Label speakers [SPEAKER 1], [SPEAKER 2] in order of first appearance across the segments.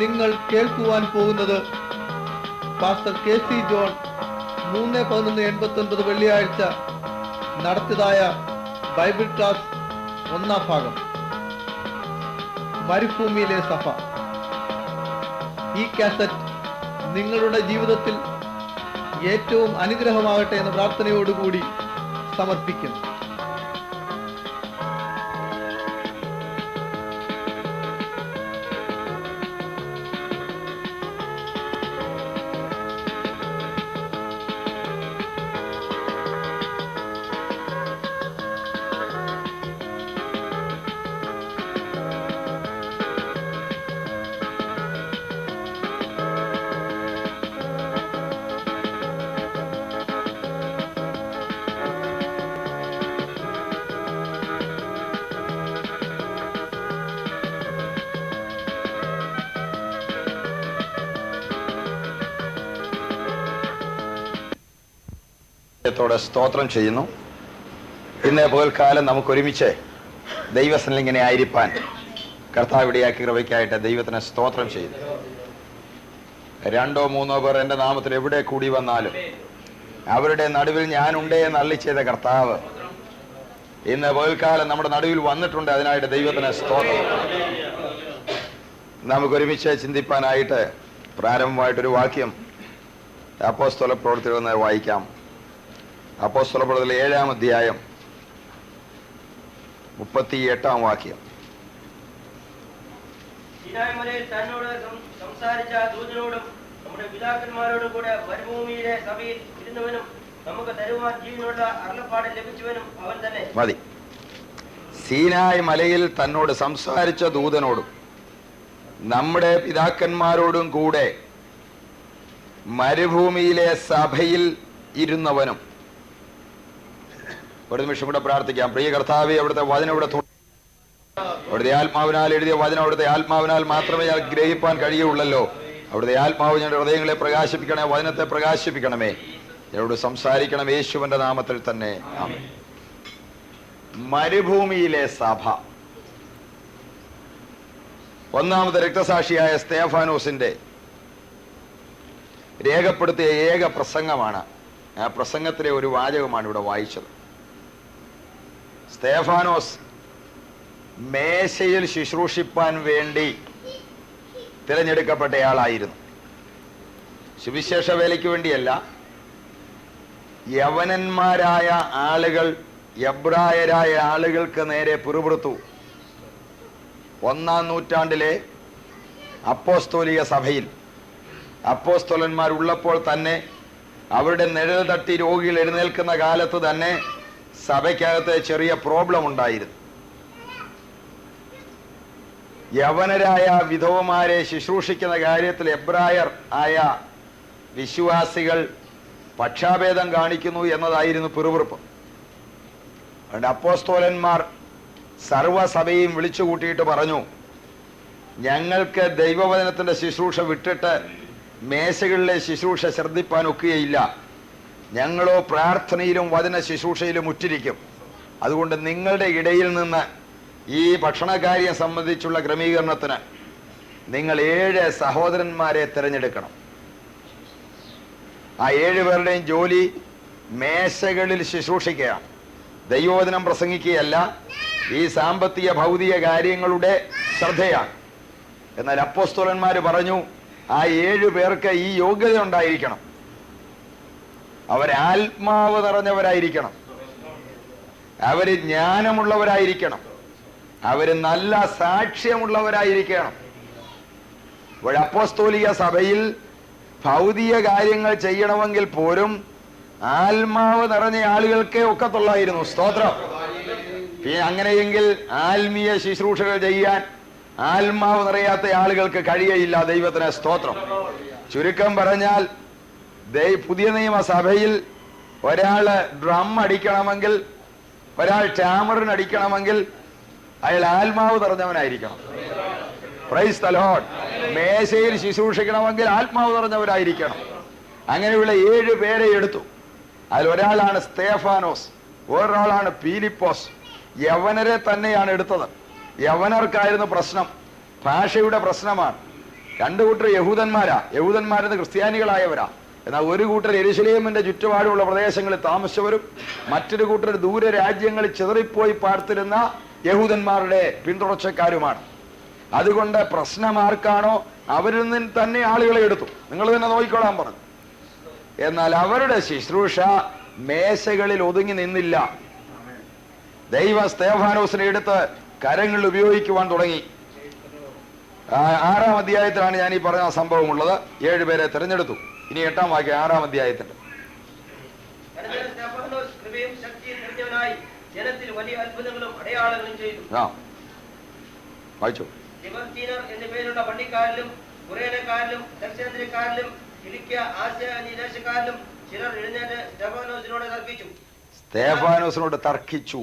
[SPEAKER 1] നിങ്ങൾ കേൾക്കുവാൻ പോകുന്നത് പാസ്റ്റർ KC ജോൺ 3/11/89 വെള്ളിയാഴ്ച നടത്തിയതായ ബൈബിൾ ക്ലാസ് 1-ാം ഭാഗം, മരുഭൂമിയിലെ സഭ. ഈ കാസറ്റ് നിങ്ങളുടെ ജീവിതത്തിൽ ഏറ്റവും അനുഗ്രഹമാകട്ടെ എന്ന പ്രാർത്ഥനയോടുകൂടി സമർപ്പിക്കുന്നു.
[SPEAKER 2] ത്തോടെ സ്തോത്രം ചെയ്യുന്നു. ഇന്ന് പകൽക്കാലം നമുക്കൊരുമിച്ച് ദൈവസന്നിധിയിൽ ഇങ്ങനെ ആയിരിക്കാൻ കർത്താവ് ഇടയാക്കി കൃപയ്ക്കായിട്ട് ദൈവത്തിന് സ്തോത്രം ചെയ്യുന്നു. 2-3 പേർ എൻ്റെ നാമത്തിൽ എവിടെ കൂടി വന്നാലും അവരുടെ നടുവിൽ ഞാനുണ്ടേ എന്ന് അരുളി ചെയ്ത കർത്താവ് ഇന്ന് പകൽക്കാലം നമ്മുടെ നടുവിൽ വന്നിട്ടുണ്ട്. അതിനായിട്ട് ദൈവത്തിന് സ്തോത്രം. നമുക്കൊരുമിച്ച് ചിന്തിപ്പാനായിട്ട് പ്രാരംഭമായിട്ടൊരു വാക്യം അപ്പോസ്തല പ്രവൃത്തികളിൽ നിന്ന് വായിക്കാം. അപ്പോസ്തല പ്രവൃത്തികൾ 7-ാം അധ്യായം 38-ാം വാക്യം.
[SPEAKER 3] തന്നോട് സംസാരിച്ച ദൂതനോടും നമ്മുടെ പിതാക്കന്മാരോടും കൂടെ മരുഭൂമിയിലെ സഭയിൽ ഇരുന്നവനും നമുക്ക് തരുവാൻ ജീവനുള്ള അരുളപ്പാട് ലഭിച്ചവനും അവൻ തന്നെ.
[SPEAKER 2] മതി. സീനായ് മലയിൽ തന്നോട് സംസാരിച്ച ദൂതനോടും നമ്മുടെ പിതാക്കന്മാരോടും കൂടെ മരുഭൂമിയിലെ സഭയിൽ ഇരുന്നവനും. ഒരു നിമിഷം കൂടെ പ്രാർത്ഥിക്കാം. പ്രിയ കർത്താവേ, അവിടുത്തെ വചനം അവിടുത്തെ ആത്മാവിനാൽ എഴുതിയ വചനം അവിടുത്തെ ആത്മാവിനാൽ മാത്രമേ ഞാൻ ഗ്രഹിപ്പാൻ കഴിയുള്ളല്ലോ. അവിടുത്തെ ആത്മാവ് ഞങ്ങളുടെ ഹൃദയങ്ങളെ പ്രകാശിപ്പിക്കണേ, വചനത്തെ പ്രകാശിപ്പിക്കണമേ. എന്നോട് സംസാരിക്കണം യേശുവിന്റെ നാമത്തിൽ തന്നെ, ആമേൻ. മരുഭൂമിയിലെ സഭ. ഒന്നാമത്തെ രക്തസാക്ഷിയായ സ്തേഫാനോസിന്റെ രേഖപ്പെടുത്തിയ ഏക പ്രസംഗമാണ്. ആ പ്രസംഗത്തിലെ ഒരു വാചകമാണ് ഇവിടെ വായിച്ചത്. സ്തേഫാനോസ് മേശയിൽ ശുശ്രൂഷിപ്പാൻ വേണ്ടി തിരഞ്ഞെടുക്കപ്പെട്ടയാളായിരുന്നു. സുവിശേഷ വേലയ്ക്ക് വേണ്ടിയല്ല. യവനന്മാരായ ആളുകൾ, എബ്രായരായ ആളുകൾക്ക് നേരെ പിറുപിറുത്തു. 1-ാം നൂറ്റാണ്ടിലെ അപ്പോസ്തോലിക സഭയിൽ അപ്പോസ്തലന്മാരുള്ളപ്പോൾ തന്നെ അവരുടെ നിഴൽ തട്ടി രോഗികൾ എഴുന്നേൽക്കുന്ന കാലത്ത് തന്നെ സഭയ്ക്കകത്ത് ചെറിയ പ്രോബ്ലം ഉണ്ടായിരുന്നു. യവനരായ വിധവമാരെ ശുശ്രൂഷിക്കുന്ന കാര്യത്തിൽ എബ്രായർ ആയ വിശ്വാസികൾ പക്ഷാഭേദം കാണിക്കുന്നു എന്നതായിരുന്നു പിറുപിറുപ്പ്. അതുകൊണ്ട് അപ്പോസ്തലന്മാർ സർവ്വസഭയും വിളിച്ചു കൂട്ടിയിട്ട് പറഞ്ഞു, ഞങ്ങൾക്ക് ദൈവവചനത്തിന്റെ ശുശ്രൂഷ വിട്ടിട്ട് മേശകളിലെ ശുശ്രൂഷ ശ്രദ്ധിപ്പാൻ ഒക്കുകയില്ല. ഞങ്ങളോ പ്രാർത്ഥനയിലും വചന ശുശ്രൂഷയിലും ഉറ്റിരിക്കും. അതുകൊണ്ട് നിങ്ങളുടെ ഇടയിൽ നിന്ന് ഈ ഭക്ഷണകാര്യം സംബന്ധിച്ചുള്ള ക്രമീകരണത്തിന് നിങ്ങൾ 7 സഹോദരന്മാരെ തിരഞ്ഞെടുക്കണം. ആ 7 പേരുടെയും ജോലി മേശകളിൽ ശുശ്രൂഷിക്കുകയാണ്, ദൈവവചനം പ്രസംഗിക്കുകയല്ല. ഈ സാമ്പത്തിക ഭൗതിക കാര്യങ്ങളുടെ ശ്രദ്ധയാണ്. എന്നാൽ അപ്പോസ്തലന്മാർ പറഞ്ഞു, ആ 7 പേർക്ക് ഈ യോഗ്യത ഉണ്ടായിരിക്കണം. അവരാത്മാവ് നിറഞ്ഞവരായിരിക്കണം, അവര് ജ്ഞാനമുള്ളവരായിരിക്കണം, അവര് നല്ല സാക്ഷ്യമുള്ളവരായിരിക്കണം. ഒരു അപ്പോസ്തോലിക സഭയിൽ ഭൗതിക കാര്യങ്ങൾ ചെയ്യണമെങ്കിൽ പോലും ആത്മാവ് നിറഞ്ഞ ആളുകൾക്കേ ഒക്കത്തുള്ളായിരുന്നു. സ്തോത്രം. അങ്ങനെയെങ്കിൽ ആത്മീയ ശുശ്രൂഷകൾ ചെയ്യാൻ ആത്മാവ് നിറയാത്ത ആളുകൾക്ക് കഴിയയില്ല. ദൈവത്തിന് സ്തോത്രം. ചുരുക്കം പറഞ്ഞാൽ പുതിയ നിയമസഭയിൽ ഒരാള് ഡ്രം അടിക്കണമെങ്കിൽ, ഒരാൾ ടാമറിന് അടിക്കണമെങ്കിൽ അയാൾ ആത്മാവ് നിറഞ്ഞവനായിരിക്കണം. Price the Lord. മേശയിൽ ശുശ്രൂഷിക്കണമെങ്കിൽ ആത്മാവ് നിറഞ്ഞവരായിരിക്കണം. അങ്ങനെയുള്ള 7 പേരെ എടുത്തു. അതിലൊരാളാണ് സ്തേഫാനോസ്, വേറൊരാളാണ് പീലിപ്പോസ്. യവനരെ തന്നെയാണ് എടുത്തത്. യവനർക്കായിരുന്നു പ്രശ്നം, ഭാഷയുടെ പ്രശ്നമാണ്. രണ്ടു കൂട്ടർ യഹൂദന്മാരാ, യഹൂദന്മാരെന്ന് ക്രിസ്ത്യാനികളായവരാ. എന്നാൽ ഒരു കൂട്ടർ യെരുശലേമിന്റെ ചുറ്റുപാടുള്ള പ്രദേശങ്ങളിൽ താമസിച്ചവരും മറ്റൊരു കൂട്ടർ ദൂര രാജ്യങ്ങളിൽ ചിതറിപ്പോയി പാർത്തിരുന്ന യഹൂദന്മാരുടെ പിന്തുടർച്ചക്കാരുമാണ്. അതുകൊണ്ട് പ്രശ്നം ആർക്കാണോ അവരിൽ നിന്ന് തന്നെ ആളുകളെ എടുത്തു, നിങ്ങൾ തന്നെ നോക്കിക്കോളാൻ പറഞ്ഞു. എന്നാൽ അവരുടെ ശുശ്രൂഷ മേശകളിൽ ഒതുങ്ങി നിന്നില്ല. ദൈവം സ്തെഫാനോസിനെ എടുത്ത് കരങ്ങളിൽ ഉപയോഗിക്കുവാൻ തുടങ്ങി. 6-ാം അധ്യായത്തിലാണ് ഞാൻ ഈ പറഞ്ഞ സംഭവം ഉള്ളത്. 7 പേരെ തിരഞ്ഞെടുത്തു. ഇനി 8-ാം വാക്യം 6-ാം അധ്യായത്തിന്റെ.
[SPEAKER 3] ജനത്തിൽ വലിയ അത്ഭുതങ്ങളും അടയാളങ്ങളും ചെയ്തു.
[SPEAKER 2] വായിച്ചു.
[SPEAKER 3] എന്നു പേരുള്ള പള്ളിക്കാരിലും കുറേനക്കാരിലും ദക്ഷിണേന്ത്യക്കാരിലും കിലിക്യ ആസ്യ ദേശക്കാരിലും ചിലർ എഴുന്നേറ്റ്
[SPEAKER 2] സ്തെഫാനോസിനോട് തർക്കിച്ചു.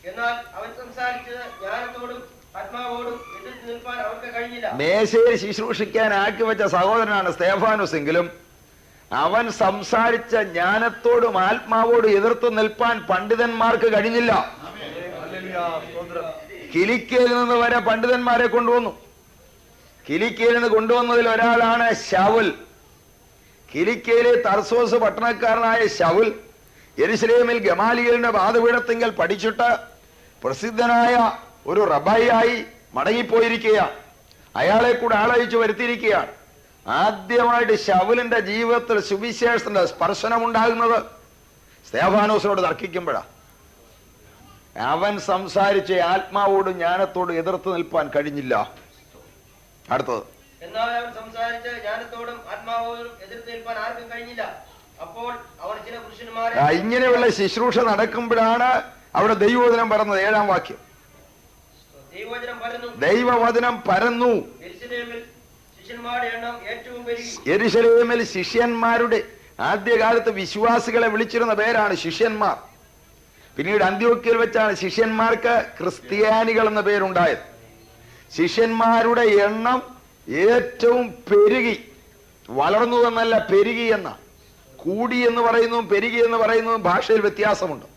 [SPEAKER 3] എന്നാൽ അവൻ സംസാരിച്ചത് ജ്ഞാനത്തോടും ആത്മാവോടും എതിർത്ത് നിൽപ്പാൻ അവർക്ക് കഴിഞ്ഞില്ല.
[SPEAKER 2] മേശയിൽ ശുശ്രൂഷിക്കാൻ ആക്കി വെച്ച സഹോദരനാണ് സ്തെഫാനോസ് എങ്കിലും അവൻ സംസാരിച്ച ജ്ഞാനത്തോടും ആത്മാവോടും എതിർത്ത് നിൽപ്പാൻ പണ്ഡിതന്മാർക്ക് കഴിഞ്ഞില്ല. കിലിക്കയിൽ നിന്ന് വരെ പണ്ഡിതന്മാരെ കൊണ്ടുവന്നു. കിലിക്കയിൽ നിന്ന് കൊണ്ടുവന്നതിൽ ഒരാളാണ് ശൗൽ. കിലിക്കയിലെ തർസോസ് പട്ടണക്കാരനായ ശൗൽ യെരുശലേമിൽ ഗമാലിയേലിന്റെ പാദപീഠത്തിങ്കൽ പഠിച്ചിട്ട് പ്രസിദ്ധനായ ഒരു റബായിയായി മടങ്ങിപ്പോയിരിക്കുകയാണ്. അയാളെ കൂടെ ആളയച്ചു വരുത്തിയിരിക്കുകയാണ്. ആദ്യമായിട്ട് ശൗലിന്റെ ജീവിതത്തിൽ സുവിശേഷത്തിന്റെ സ്പർശനമുണ്ടാകുന്നത് സ്തെഫാനോസിനോട് തർക്കിക്കുമ്പോഴാണ്. അവൻ സംസാരിച്ച ആത്മാവോടും ജ്ഞാനത്തോടും എതിർത്ത് നിൽപ്പാൻ കഴിഞ്ഞില്ല. അടുത്തത്.
[SPEAKER 3] എന്നാൽ അവൻ സംസാരിച്ച ജ്ഞാനത്തോടും ആത്മാവോടും എതിർത്ത് നിൽപ്പാൻ ആർക്കും കഴിഞ്ഞില്ല. അപ്പോൾ അവർ ചില പുരുഷന്മാരെ
[SPEAKER 2] ഇങ്ങനെയുള്ള ശുശ്രൂഷ നടക്കുമ്പോഴാണ് അവിടെ ദൈവവചനം പരന്നത്. 7-ാം വാക്യം. ദൈവവചനം പരന്നു. യെരുശലേമിൽ ശിഷ്യന്മാരുടെ ആദ്യകാലത്ത് വിശ്വാസികളെ വിളിച്ചിരുന്ന പേരാണ് ശിഷ്യന്മാർ. പിന്നീട് അന്ത്യോക്യയിൽ വെച്ചാണ് ശിഷ്യന്മാർക്ക് ക്രിസ്ത്യാനികൾ എന്ന പേരുണ്ടായത്. ശിഷ്യന്മാരുടെ എണ്ണം ഏറ്റവും പെരുകി, വളർന്നു എന്നല്ല പെരുകി എന്ന. കൂടി എന്ന് പറയുന്നതും പെരുകി എന്ന് പറയുന്നതും ഭാഷയിൽ വ്യത്യാസമുണ്ട്.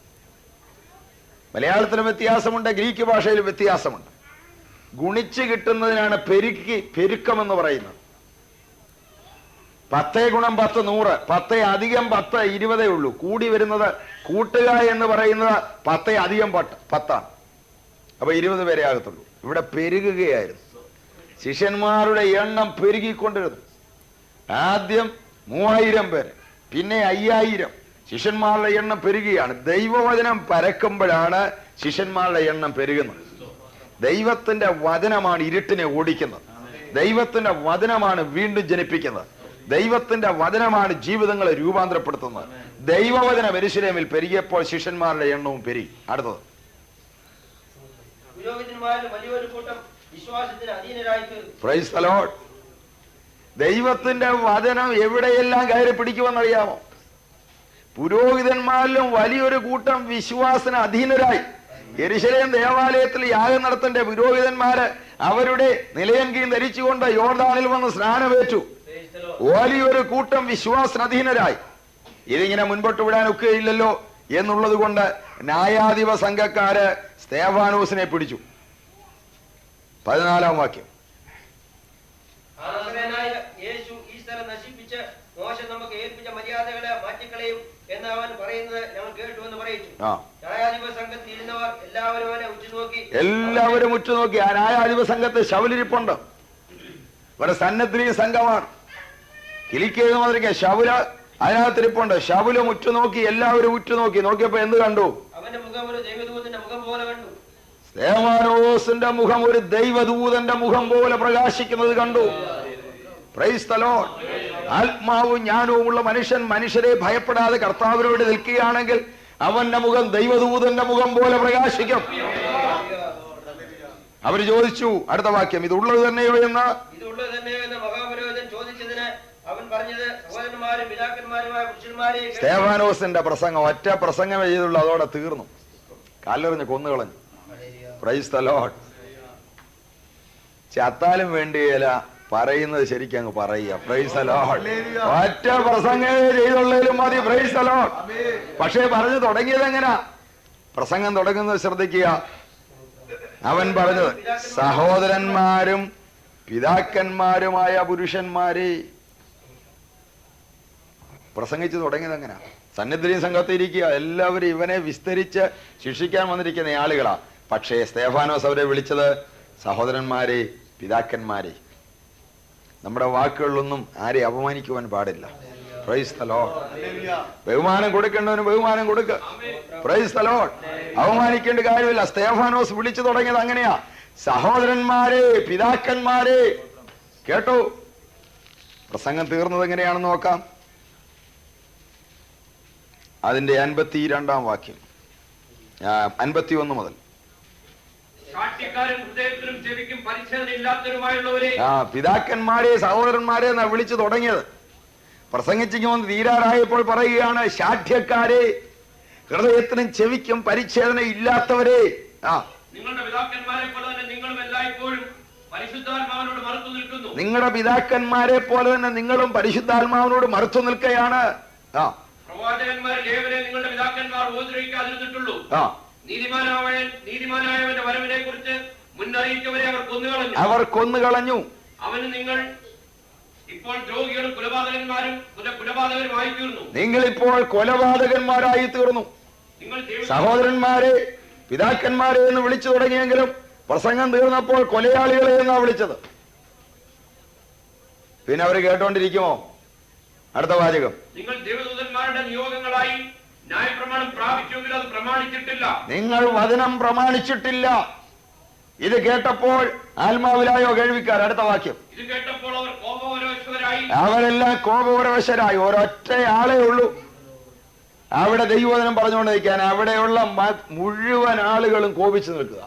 [SPEAKER 2] മലയാളത്തിലും വ്യത്യാസമുണ്ട്, ഗ്രീക്ക് ഭാഷയിലും വ്യത്യാസമുണ്ട്. ഗുണിച്ച് കിട്ടുന്നതിനാണ് പെരുക്കം എന്ന് പറയുന്നത്. 10 × 10 100, 10 + 10 20 ഉള്ളൂ. കൂടി വരുന്നത് കൂട്ടുക എന്ന് പറയുന്നത് 10 + 10 അപ്പൊ 20 പേരെ ആകത്തുള്ളൂ. ഇവിടെ പെരുകുകയായിരുന്നു. ശിഷ്യന്മാരുടെ എണ്ണം പെരുകിക്കൊണ്ടിരുന്നു. ആദ്യം 3000 പേര്, പിന്നെ 5000. ശിഷ്യന്മാരുടെ എണ്ണം പെരുകയാണ്. ദൈവവചനം പരക്കുമ്പോഴാണ് ശിഷ്യന്മാരുടെ എണ്ണം പെരുകുന്നത്. ദൈവത്തിന്റെ വചനമാണ് ഇരുട്ടിനെ ഓടിക്കുന്നത്. ദൈവത്തിന്റെ വചനമാണ് വീണ്ടും ജനിപ്പിക്കുന്നത്. ദൈവത്തിന്റെ വചനമാണ് ജീവിതങ്ങളെ രൂപാന്തരപ്പെടുത്തുന്നത്. ദൈവവചനം യെരുശലേമിൽ പെരുകിയപ്പോൾ ശിഷ്യന്മാരുടെ എണ്ണവും പെരുകി. അടുത്തത്. Price the Lord. ദൈവത്തിന്റെ വചനം എവിടെയെല്ലാം കയറി പിടിക്കുമെന്നറിയാമോ? പുരോഹിതന്മാരിലും വലിയൊരു കൂട്ടം വിശ്വാസത്തിന് അധീനരായി. യെരുശലേം ദേവാലയത്തിൽ യാഗം നടത്തേണ്ട പുരോഹിതന്മാര് അവരുടെ നിലയങ്കിയും ധരിച്ചുകൊണ്ട് യോർദാനിൽ വന്ന് സ്നാനമേറ്റു. വലിയൊരു കൂട്ടം വിശ്വാസത്തിന് അധീനരായി. ഇതിങ്ങനെ മുൻപോട്ട് വിടാനൊക്കെ ഇല്ലല്ലോ എന്നുള്ളത് കൊണ്ട് ന്യായാധിപ സംഘക്കാര് സ്തെഫാനോസിനെ പിടിച്ചു. 14-ാം വാക്യം. എല്ലാവരും ഉറ്റുനോക്കി. ആ ന്യായാധിപ സംഘത്തെ ശൗലിരിപ്പുണ്ട്. ഇവിടെ സന്നദ്ധിയും സംഘമാണ്. കിലിക്കയെന്ന് മാതിരിക്കെ ശൗല അതിനകത്തിരിപ്പുണ്ട്. ശൗലും ഉറ്റുനോക്കി, എല്ലാവരും ഉറ്റുനോക്കി. നോക്കിയപ്പോ എന്ത് കണ്ടു? സ്തെഫാനോസിന്റെ മുഖം ഒരു ദൈവദൂതന്റെ മുഖം പോലെ പ്രകാശിക്കുന്നത് കണ്ടു. Price the Lord. ആത്മാവും ജ്ഞാനവും ഉള്ള മനുഷ്യൻ മനുഷ്യരെ ഭയപ്പെടാതെ കർത്താവിനോട് നിൽക്കുകയാണെങ്കിൽ അവന്റെ മുഖം ദൈവദൂതന്റെ മുഖം പോലെ പ്രകാശിക്കും. അവര് ചോദിച്ചു, അടുത്ത വാക്യം, ഇതുള്ളത് തന്നെയോ എന്ന്. സ്തെഫാനോസിന്റെ പ്രസംഗം ഒറ്റ പ്രസംഗമേ ചെയ്തുള്ളൂ. അതോടെ തീർന്നു. കാലെറിഞ്ഞ് കൊന്നുകളഞ്ഞു. Praise the lord. ചത്താലും വേണ്ടിയല്ല, പറയുന്നത് ശരിക്കും അങ്ങ് പറയുക. Praise the lord. ഒറ്റ പ്രസംഗമേ ചെയ്തുള്ളതിലും മതി. Praise the lord. പക്ഷേ പറഞ്ഞു തുടങ്ങിയത് എങ്ങനാ? പ്രസംഗം തുടങ്ങുന്നത് ശ്രദ്ധിക്കുക. അവൻ പറഞ്ഞത്, സഹോദരന്മാരും പിതാക്കന്മാരുമായ പുരുഷന്മാരെ. പ്രസംഗിച്ചു തുടങ്ങിയത് എങ്ങനെയാ? സന്നിധിയും സംഘത്തിരിക്കുക, എല്ലാവരും ഇവനെ വിസ്തരിച്ച് ശിക്ഷിക്കാൻ വന്നിരിക്കുന്ന ആളുകളാ. പക്ഷേ സ്തേഫാനോസ് അവരെ വിളിച്ചത് സഹോദരന്മാരെ, പിതാക്കന്മാരെ. നമ്മുടെ വാക്കുകളിലൊന്നും ആരെ അപമാനിക്കുവാൻ പാടില്ല. Price the Lord. ബഹുമാനം കൊടുക്കേണ്ടവന് ബഹുമാനം കൊടുക്ക. Price the Lord. അവമാനിക്കേണ്ട കാര്യമില്ല. സ്തേഫാനോസ് വിളിച്ചു തുടങ്ങിയത് അങ്ങനെയാ, സഹോദരന്മാരെ, പിതാക്കന്മാരെ. കേട്ടോ? പ്രസംഗം തീർന്നത് എങ്ങനെയാണെന്ന് നോക്കാം. അതിന്റെ 52-ാം വാക്യം, 51 മുതൽ. പിതാക്കന്മാരെ, സഹോദരന്മാരെ എന്നാ വിളിച്ചു തുടങ്ങിയത്. പ്രസംഗിച്ചിരിക്കുമ്പോൾ തീരാറായപ്പോൾ പറയുകയാണ്, ശാഠ്യക്കാരെ, ഹൃദയത്തിനും ചെവിക്കും പരിച്ഛേദന ഇല്ലാത്തവരെ.
[SPEAKER 4] നിങ്ങളുടെ പിതാക്കന്മാരെ പോലെ തന്നെ നിങ്ങളും എല്ലായ്പ്പോഴും പരിശുദ്ധാത്മാവിനോട് മറുത്തു നിൽക്കുന്നു.
[SPEAKER 2] നിങ്ങളുടെ പിതാക്കന്മാരെ പോലെ തന്നെ നിങ്ങളും പരിശുദ്ധാത്മാവിനോട് മറുത്തു നിൽക്കുകയാണ്.
[SPEAKER 4] പ്രവാചകന്മാരിൽ ഏവരെ നിങ്ങളുടെ പിതാക്കന്മാർ ഉപദ്രവിക്കാതിരുന്നിട്ടുള്ളൂ. നീതിമാനായവന്റെ വരവിനെ കുറിച്ച് മുന്നറിയിച്ചവരെ അവർ കൊന്നുകളഞ്ഞു. അവന് നിങ്ങൾ ഇപ്പോൾ ദ്രോഹികളും കുലപാതകന്മാരുമായി തീർന്നു.
[SPEAKER 2] നിങ്ങൾ ഇപ്പോൾ കൊലപാതകന്മാരായി തീർന്നു. സഹോദരന്മാരെ, പിതാക്കന്മാരെ എന്ന് വിളിച്ചു തുടങ്ങിയെങ്കിലും പ്രസംഗം തീർന്നപ്പോൾ കൊലയാളികളെ എന്നാ വിളിച്ചത്. പിന്നെ അവര് കേട്ടോണ്ടിരിക്കുമോ? അടുത്ത വാചകം,
[SPEAKER 4] നിങ്ങൾ ദേവദൂതന്മാരുടെ നിയോഗങ്ങളായി ന്യായപ്രമാണം പ്രാപിച്ചുവെങ്കിൽ അത് പ്രമാണിച്ചിട്ടില്ല.
[SPEAKER 2] നിങ്ങൾ വചനം പ്രമാണിച്ചിട്ടില്ല. ഇത് കേട്ടപ്പോൾ ആത്മാവിലായോ കേൾവിക്കാർ? അടുത്ത വാക്യം,
[SPEAKER 4] ഇത് കേട്ടപ്പോൾ അവർ കോപപരവശരായി.
[SPEAKER 2] അവരെല്ലാം കോപപരവശരായി. ഒരൊറ്റ ആളേ ഉള്ളൂ അവിടെ ദൈവവചനം പറഞ്ഞുകൊണ്ടിരിക്കാൻ. അവിടെയുള്ള മുഴുവൻ ആളുകളും കോപിച്ചു നിൽക്കുക.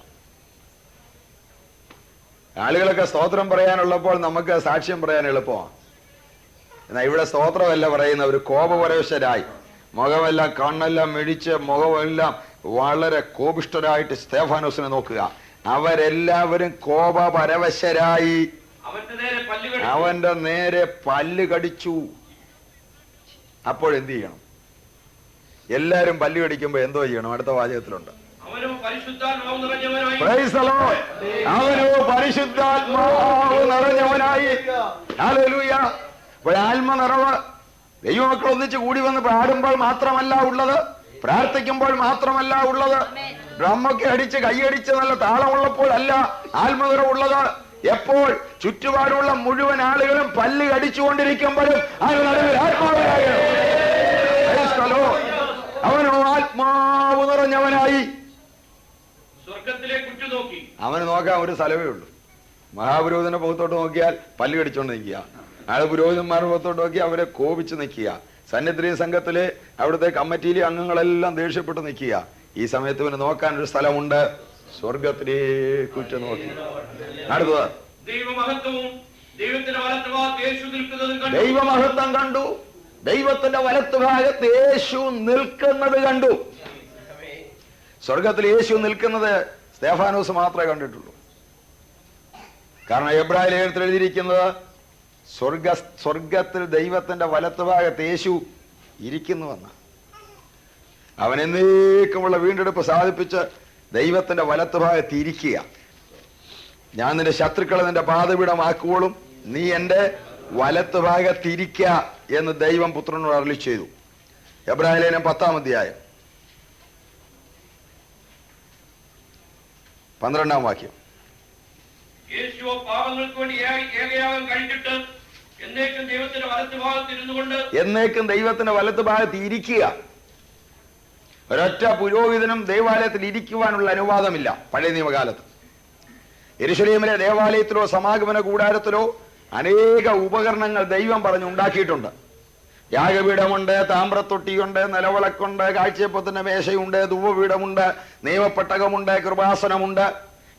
[SPEAKER 2] ആളുകളൊക്കെ സ്തോത്രം പറയാനുള്ളപ്പോൾ നമുക്ക് സാക്ഷ്യം പറയാൻ എളുപ്പമാണ്. എന്നാൽ ഇവിടെ സ്തോത്രമല്ല പറയുന്നവർ കോപപരവശരായി, മുഖമെല്ലാം കണ്ണെല്ലാം മിഴിച്ച് മുഖമെല്ലാം വളരെ കോപിഷ്ഠരായിട്ട് സ്തേഫാനോസിനെ നോക്കുക. അവരെല്ലാവരും കോപപരവശരായി അവന്റെ നേരെ പല്ല് കടിച്ചു. അപ്പോഴെന്ത് ചെയ്യണം? എല്ലാരും പല്ല് കടിക്കുമ്പോ എന്തോ ചെയ്യണം? അടുത്ത വാചകത്തിലുണ്ട്, അവനോ പരിശുദ്ധാത്മാവ് നിറഞ്ഞവനായി. ഹല്ലേലൂയ. ആത്മനിറവ് ദൈവമക്കൾ ഒന്നിച്ച് കൂടി വന്ന് പാടുമ്പോൾ മാത്രമല്ല ഉള്ളത്, പ്രാർത്ഥിക്കുമ്പോൾ മാത്രമല്ല ഉള്ളത്, ഡ്രമ്മൊക്കെ അടിച്ച് കൈയടിച്ച് നല്ല താളമുള്ളപ്പോൾ അല്ല ആത്മനിറവുള്ളത്. എപ്പോൾ ചുറ്റുപാടുള്ള മുഴുവൻ ആളുകളും പല്ല് കടിച്ചുകൊണ്ടിരിക്കുമ്പോഴും അതിന് നടുവിൽ ആത്മാവിനാകണം. അവനോ ആത്മാവ് നിറഞ്ഞവനായി. അവന് നോക്കാൻ ഒരു സ്ഥലമേ ഉള്ളൂ. മഹാപുരോഹിതന്റെ മുഖത്തോട്ട് നോക്കിയാൽ പല്ല് കടിച്ചോണ്ട് നിൽക്കുക. അയാൾ പുരോഹിതന്മാരുടെ മുഖത്തോട്ട് നോക്കി അവരെ കോപിച്ച് നിൽക്കുക. സന്നിധി സംഘത്തിലെ അവിടുത്തെ കമ്മിറ്റിയിലെ അംഗങ്ങളെല്ലാം ദേഷ്യപ്പെട്ട് നിൽക്കുക. ഈ സമയത്ത് ഇവന് നോക്കാൻ ഒരു സ്ഥലമുണ്ട്, സ്വർഗത്തിലേക്ക് ഉറ്റ നോക്കി. അടുത്തത്, ദൈവമഹത്വം കണ്ടു. ദൈവത്തിന്റെ വലത്തുഭാഗത്ത് യേശു നിൽക്കുന്നത് കണ്ടു. സ്വർഗത്തിൽ യേശു നിൽക്കുന്നത് സ്തേഫാനോസ് മാത്രമേ കണ്ടിട്ടുള്ളൂ. കാരണം എബ്രായ ലേഖനത്തിൽ എഴുതിയിരിക്കുന്നത് സ്വർഗത്തിൽ ദൈവത്തിന്റെ വലത്തുഭാഗത്ത് യേശു ഇരിക്കുന്നുവെന്ന്. അവൻ എന്നേക്കുമുള്ള വീണ്ടെടുപ്പ് സാധിപ്പിച്ച് ദൈവത്തിന്റെ വലത്തുഭാഗത്ത് ഇരിക്കുക. ഞാൻ നിന്റെ ശത്രുക്കളെ നിന്റെ പാദപീഠമാക്കുവോളും നീ എന്റെ വലത്തുഭാഗത്തിരിക്ക എന്ന് ദൈവം പുത്രനോട് അരുളി ചെയ്തു. എബ്രായ ലേഖനം 10-ാം അധ്യായം 12-ാം വാക്യം. എന്നേക്കും ദൈവത്തിന്റെ വലത്തുഭാഗത്ത് ഇരിക്കുക. ഒരൊറ്റ പുരോഹിതനും ദേവാലയത്തിൽ ഇരിക്കുവാനുള്ള അനുവാദമില്ല പഴയ നിയമകാലത്ത്. യെരൂശലേമിലെ ദേവാലയത്തിലോ സമാഗമന കൂടാരത്തിലോ അനേക ഉപകരണങ്ങൾ ദൈവം പറഞ്ഞുണ്ടാക്കിയിട്ടുണ്ട്. യാഗപീഠമുണ്ട്, താമ്രത്തൊട്ടിയുണ്ട്, നിലവിളക്കുണ്ട്, കാഴ്ചയപ്പത്തിന്റെ മേശയുണ്ട്, ധൂപപീഠമുണ്ട്, നിയമപ്പെട്ടകമുണ്ട്, കൃപാസനമുണ്ട്.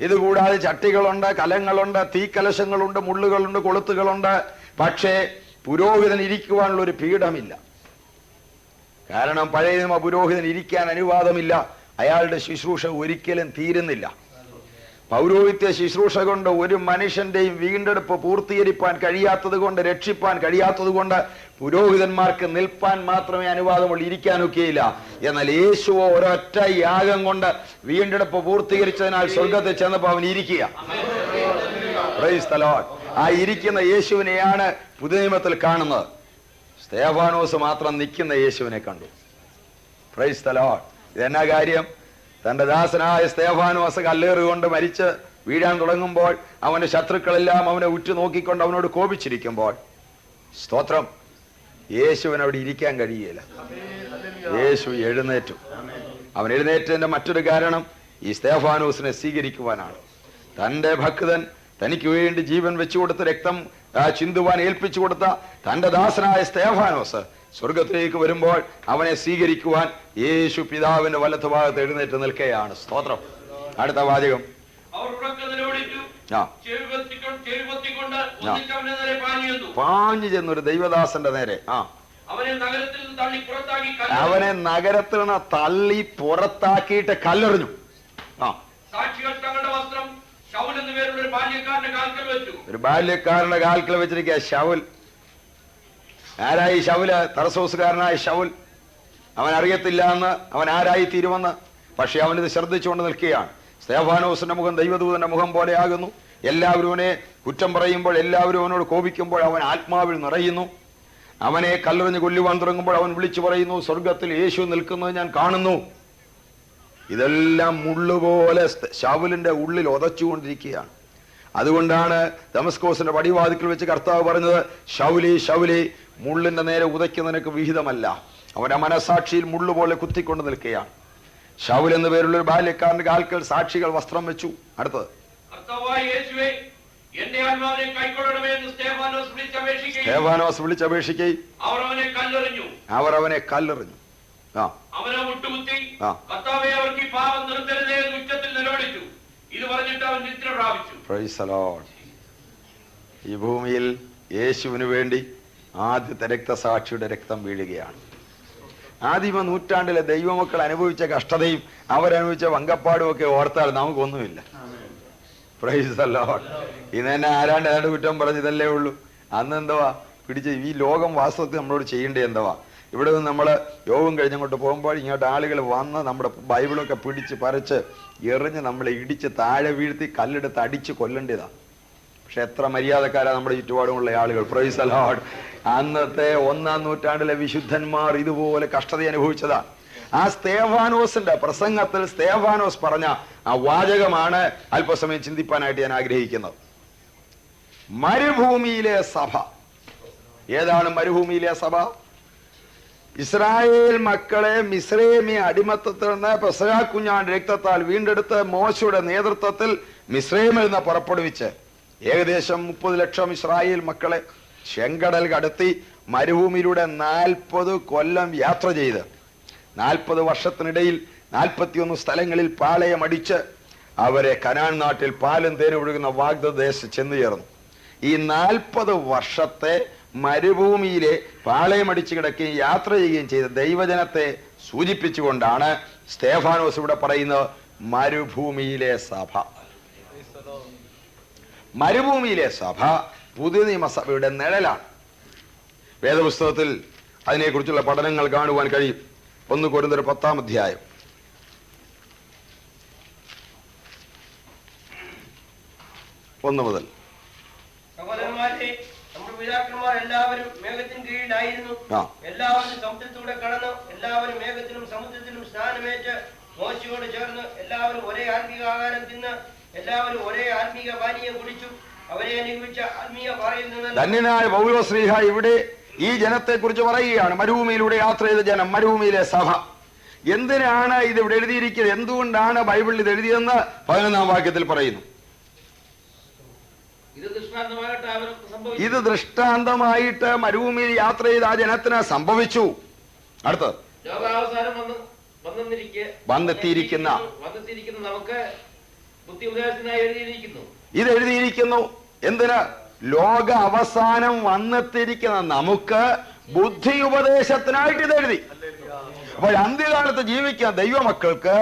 [SPEAKER 2] ഇതുകൂടാതെ ചട്ടികളുണ്ട്, കലങ്ങളുണ്ട്, തീക്കലശങ്ങളുണ്ട്, മുള്ളുകളുണ്ട്, കൊളുത്തുകളുണ്ട്. പക്ഷേ പുരോഹിതൻ ഇരിക്കുവാനുള്ള ഒരു പീഠമില്ല. കാരണം പഴയ നിയമ പുരോഹിതൻ ഇരിക്കാൻ അനുവാദമില്ല. അയാളുടെ ശുശ്രൂഷ ഒരിക്കലും തീരുന്നില്ല. പൗരോഹിത്യ ശുശ്രൂഷ കൊണ്ട് ഒരു മനുഷ്യന്റെയും വീണ്ടെടുപ്പ് പൂർത്തീകരിപ്പാൻ കഴിയാത്തത് കൊണ്ട്, രക്ഷിപ്പാൻ കഴിയാത്തത് കൊണ്ട് പുരോഹിതന്മാർക്ക് നിൽപ്പാൻ മാത്രമേ അനുവാദമുള്ളൂ, ഇരിക്കാനൊക്കെയില്ല. എന്നാൽ യേശുവോ ഒരൊറ്റ യാഗം കൊണ്ട് വീണ്ടെടുപ്പ് പൂർത്തീകരിച്ചതിനാൽ സ്വർഗത്തിൽ ചെന്നപ്പോൾ അവൻ ഇരിക്കുക. Price the Lord. ആ ഇരിക്കുന്ന യേശുവിനെയാണ് പുതിയ നിയമത്തിൽ കാണുന്നത്. സ്തേഫാനോസ് മാത്രം നിൽക്കുന്ന യേശുവിനെ കണ്ടു. Price the Lord. ഇതെന്നാ കാര്യം? തന്റെ ദാസനായ സ്തേഫാനോസ് കല്ലേറുകൊണ്ട് മരിച്ച് വീഴാൻ തുടങ്ങുമ്പോൾ അവന്റെ ശത്രുക്കളെല്ലാം അവനെ ഉറ്റുനോക്കിക്കൊണ്ട് അവനോട് കോപിച്ചിരിക്കുമ്പോൾ, സ്തോത്രം, യേശുവിന് അവിടെ ഇരിക്കാൻ കഴിയില്ല. യേശു എഴുന്നേറ്റു. അവൻ എഴുന്നേറ്റതിന്റെ മറ്റൊരു കാരണം ഈ സ്തേഫാനോസിനെ സ്വീകരിക്കുവാനാണ്. തന്റെ ഭക്തൻ തനിക്ക് വേണ്ടി ജീവൻ വെച്ചു കൊടുത്ത, രക്തം ചിന്തുവാൻ ഏൽപ്പിച്ചു കൊടുത്ത തന്റെ ദാസനായ സ്തേഫാനോസ് സ്വർഗത്തിലേക്ക് വരുമ്പോൾ അവനെ സ്വീകരിക്കുവാൻ യേശു പിതാവിന്റെ വലത്തുഭാഗത്ത് എഴുന്നേറ്റ് നിൽക്കുകയാണ്. സ്തോത്രം. അടുത്ത വാചകം. പാഞ്ഞു ചെന്നൊരു ദൈവദാസന്റെ നേരെ അവനെ നഗരത്തിൽ നിന്ന് തള്ളി പുറത്താക്കിയിട്ട് കല്ലെറിഞ്ഞു. ഒരു ബാല്യക്കാരന്റെ കാൽക്കൽ വെച്ചിരിക്കുക ശൗൽ. ആരായി ശൗല്? തർസോസുകാരനായ ശൗൽ. അവൻ അറിയത്തില്ല എന്ന്, അവൻ ആരായി തീരുമെന്ന്. പക്ഷെ അവനിത് ശ്രദ്ധിച്ചുകൊണ്ട് നിൽക്കുകയാണ്. സ്തേഫാനോസിന്റെ മുഖം ദൈവദൂതന്റെ മുഖം പോലെ ആകുന്നു. എല്ലാവരും അവനെ കുറ്റം പറയുമ്പോൾ, എല്ലാവരും അവനോട് കോപിക്കുമ്പോൾ അവൻ ആത്മാവിൽ നിറയുന്നു. അവനെ കല്ലെറിഞ്ഞ് കൊല്ലുവാൻ തുടങ്ങുമ്പോൾ അവൻ വിളിച്ചു പറയുന്നു, സ്വർഗത്തിൽ യേശു നിൽക്കുന്നത് ഞാൻ കാണുന്നു. ഇതെല്ലാം മുള്ളുപോലെ ശൗലിന്റെ ഉള്ളിൽ ഉതച്ചുകൊണ്ടിരിക്കുകയാണ്. അതുകൊണ്ടാണ് ദമസ്കോസിന്റെ പടിവാതിക്കൽ വെച്ച് കർത്താവ് പറഞ്ഞത്, ശൗലി ശൗലി, മുള്ളിന്റെ നേരെ ഉതയ്ക്കുന്നതിനൊക്കെ വിഹിതമല്ല. അവന്റെ മനസാക്ഷിയിൽ മുള്ളുപോലെ കുത്തിക്കൊണ്ട് നിൽക്കുകയാണ്. ശൗൽ എന്ന പേരുള്ള ഒരു ബാല്യക്കാരന്റെ കാൽക്കൽ സാക്ഷികൾ വസ്ത്രം വെച്ചു. അടുത്തത്, സ്തേഫാനോസ് വിളിച്ചപേക്ഷിക്കുകയും അവർ അവനെ കല്ലെറിഞ്ഞു. ഈ ഭൂമിയിൽ യേശുവിന് വേണ്ടി ആദ്യത്തെ രക്തസാക്ഷിയുടെ രക്തം വീഴുകയാണ്. ആദിമ നൂറ്റാണ്ടിലെ ദൈവമക്കൾ അനുഭവിച്ച കഷ്ടതയും അവരനുഭവിച്ച വങ്കപ്പാടും ഒക്കെ ഓർത്താൽ നമുക്കൊന്നുമില്ല. Price the Lord. ഇന്ന് തന്നെ ആരാണ്ട് ഏതാണ്ട് കുറ്റം പറഞ്ഞതല്ലേ ഉള്ളൂ. അന്ന് എന്തുവാ പിടിച്ച് ഈ ലോകം വാസ്തവത്തിൽ നമ്മളോട് ചെയ്യേണ്ടത് എന്തുവാ? ഇവിടെ നിന്ന് നമ്മൾ യോഗം കഴിഞ്ഞങ്ങോട്ട് പോകുമ്പോൾ ഇങ്ങോട്ട് ആളുകൾ വന്ന് നമ്മുടെ ബൈബിളൊക്കെ പിടിച്ച് പറിച്ച് എറിഞ്ഞ് നമ്മളെ ഇടിച്ച് താഴെ വീഴ്ത്തി കല്ലെടുത്ത് അടിച്ച് കൊല്ലേണ്ടതാണ്. പക്ഷെ എത്ര മര്യാദക്കാരാണ് നമ്മുടെ ചുറ്റുപാടുമുള്ള ആളുകൾ. Price the Lord. അന്നത്തെ 1-ാം നൂറ്റാണ്ടിലെ വിശുദ്ധന്മാർ ഇതുപോലെ കഷ്ടത അനുഭവിച്ചതാണ്. ആ സ്തേഫാനോസിന്റെ പ്രസംഗത്തിൽ സ്തേഫാനോസ് പറഞ്ഞ ആ വാചകമാണ് അല്പസമയം ചിന്തിപ്പാനായിട്ട് ഞാൻ ആഗ്രഹിക്കുന്നത്. മരുഭൂമിയിലെ സഭ. ഏതാണ് മരുഭൂമിയിലെ സഭ? ഇസ്രായേൽ മക്കളെ മിസ്രൈമി അടിമത്തത്തിൽ നിന്ന് പെസഹ കുഞ്ഞാന്റെ രക്തത്താൽ വീണ്ടെടുത്ത് മോശയുടെ നേതൃത്വത്തിൽ മിസ്രൈമിൽ നിന്ന് പുറപ്പെടുവിച്ച് ഏകദേശം 30 ലക്ഷം ഇസ്രായേൽ മക്കളെ ചെങ്കടൽ കടത്തി മരുഭൂമിയിലൂടെ 40 കൊല്ലം യാത്ര ചെയ്ത് 40 വർഷത്തിനിടയിൽ 41 സ്ഥലങ്ങളിൽ പാളയമടിച്ച് അവരെ കനാൻ നാട്ടിൽ പാലും തേനും ഒഴുകുന്ന വാഗ്ദത്ത ദേശത്ത് ചെന്നു ചേർന്നു. ഈ 40 വർഷത്തെ മരുഭൂമിയിലെ പാളയമടിച്ച് കിടക്കുകയും യാത്ര ചെയ്യുകയും ചെയ്ത ദൈവജനത്തെ സൂചിപ്പിച്ചുകൊണ്ടാണ് സ്തേഫാനോസ് ഇവിടെ പറയുന്നത് മരുഭൂമിയിലെ സഭ. മരുഭൂമിയിലെ സഭ പുതിയ നിയമസഭയുടെ നിഴലാണ്. വേദപുസ്തകത്തിൽ അതിനെക്കുറിച്ചുള്ള പഠനങ്ങൾ കാണുവാൻ കഴിയും. 1 കൊരിന്ത്യർ 10-ാം അധ്യായം 1 മുതൽ.
[SPEAKER 3] സഹോദരന്മാരെ, നമ്മുടെ പിതാക്കന്മാർ എല്ലാവരും മേഘത്തിന് കീഴിലായിരുന്നു. എല്ലാവരും സമുദ്രത്തിലൂടെ കടന്നു. എല്ലാവരും മേഘത്തിലും സമുദ്രത്തിലും സ്നാനമേറ്റ് മോശയോട് ചേർന്ന് എല്ലാവരും ഒരേ ആത്മീക ആഹാരം തിന്ന് എല്ലാവരും ഒരേ ആത്മീക പാനീയം കുടിച്ചു. അവരെ അനുഭവിച്ച ആത്മീയ പാറയിൽ നിന്ന്
[SPEAKER 2] ധന്യനായ പൗലോസ്ലീഹ ഇവിടെ ഈ ജനത്തെ കുറിച്ച് പറയുകയാണ്. മരുഭൂമിയിലൂടെ യാത്ര ചെയ്ത ജനം, മരുഭൂമിയിലെ സഭ. എന്തിനാണ് ഇത് ഇവിടെ എഴുതിയിരിക്കുന്നത്? എന്തുകൊണ്ടാണ് ബൈബിളിൽ ഇത് എഴുതിയെന്ന് 11-ാം വാക്യത്തിൽ പറയുന്നു. ഇത് ദൃഷ്ടാന്തമായിട്ട് മരുഭൂമിയിൽ യാത്ര ചെയ്ത ആ ജനത്തിന് സംഭവിച്ചു. അടുത്തത്, വന്നെത്തിയിരിക്കുന്ന ഇത് എഴുതിയിരിക്കുന്നു. എന്തിന്? ലോക അവസാനം വന്നെത്തിയിരിക്കുന്ന നമുക്ക് ബുദ്ധി ഉപദേശത്തിനായിട്ട് ഇത് എഴുതി. അപ്പോൾ അന്ത്യകാലത്ത് ജീവിക്കുന്ന ദൈവമക്കൾക്ക്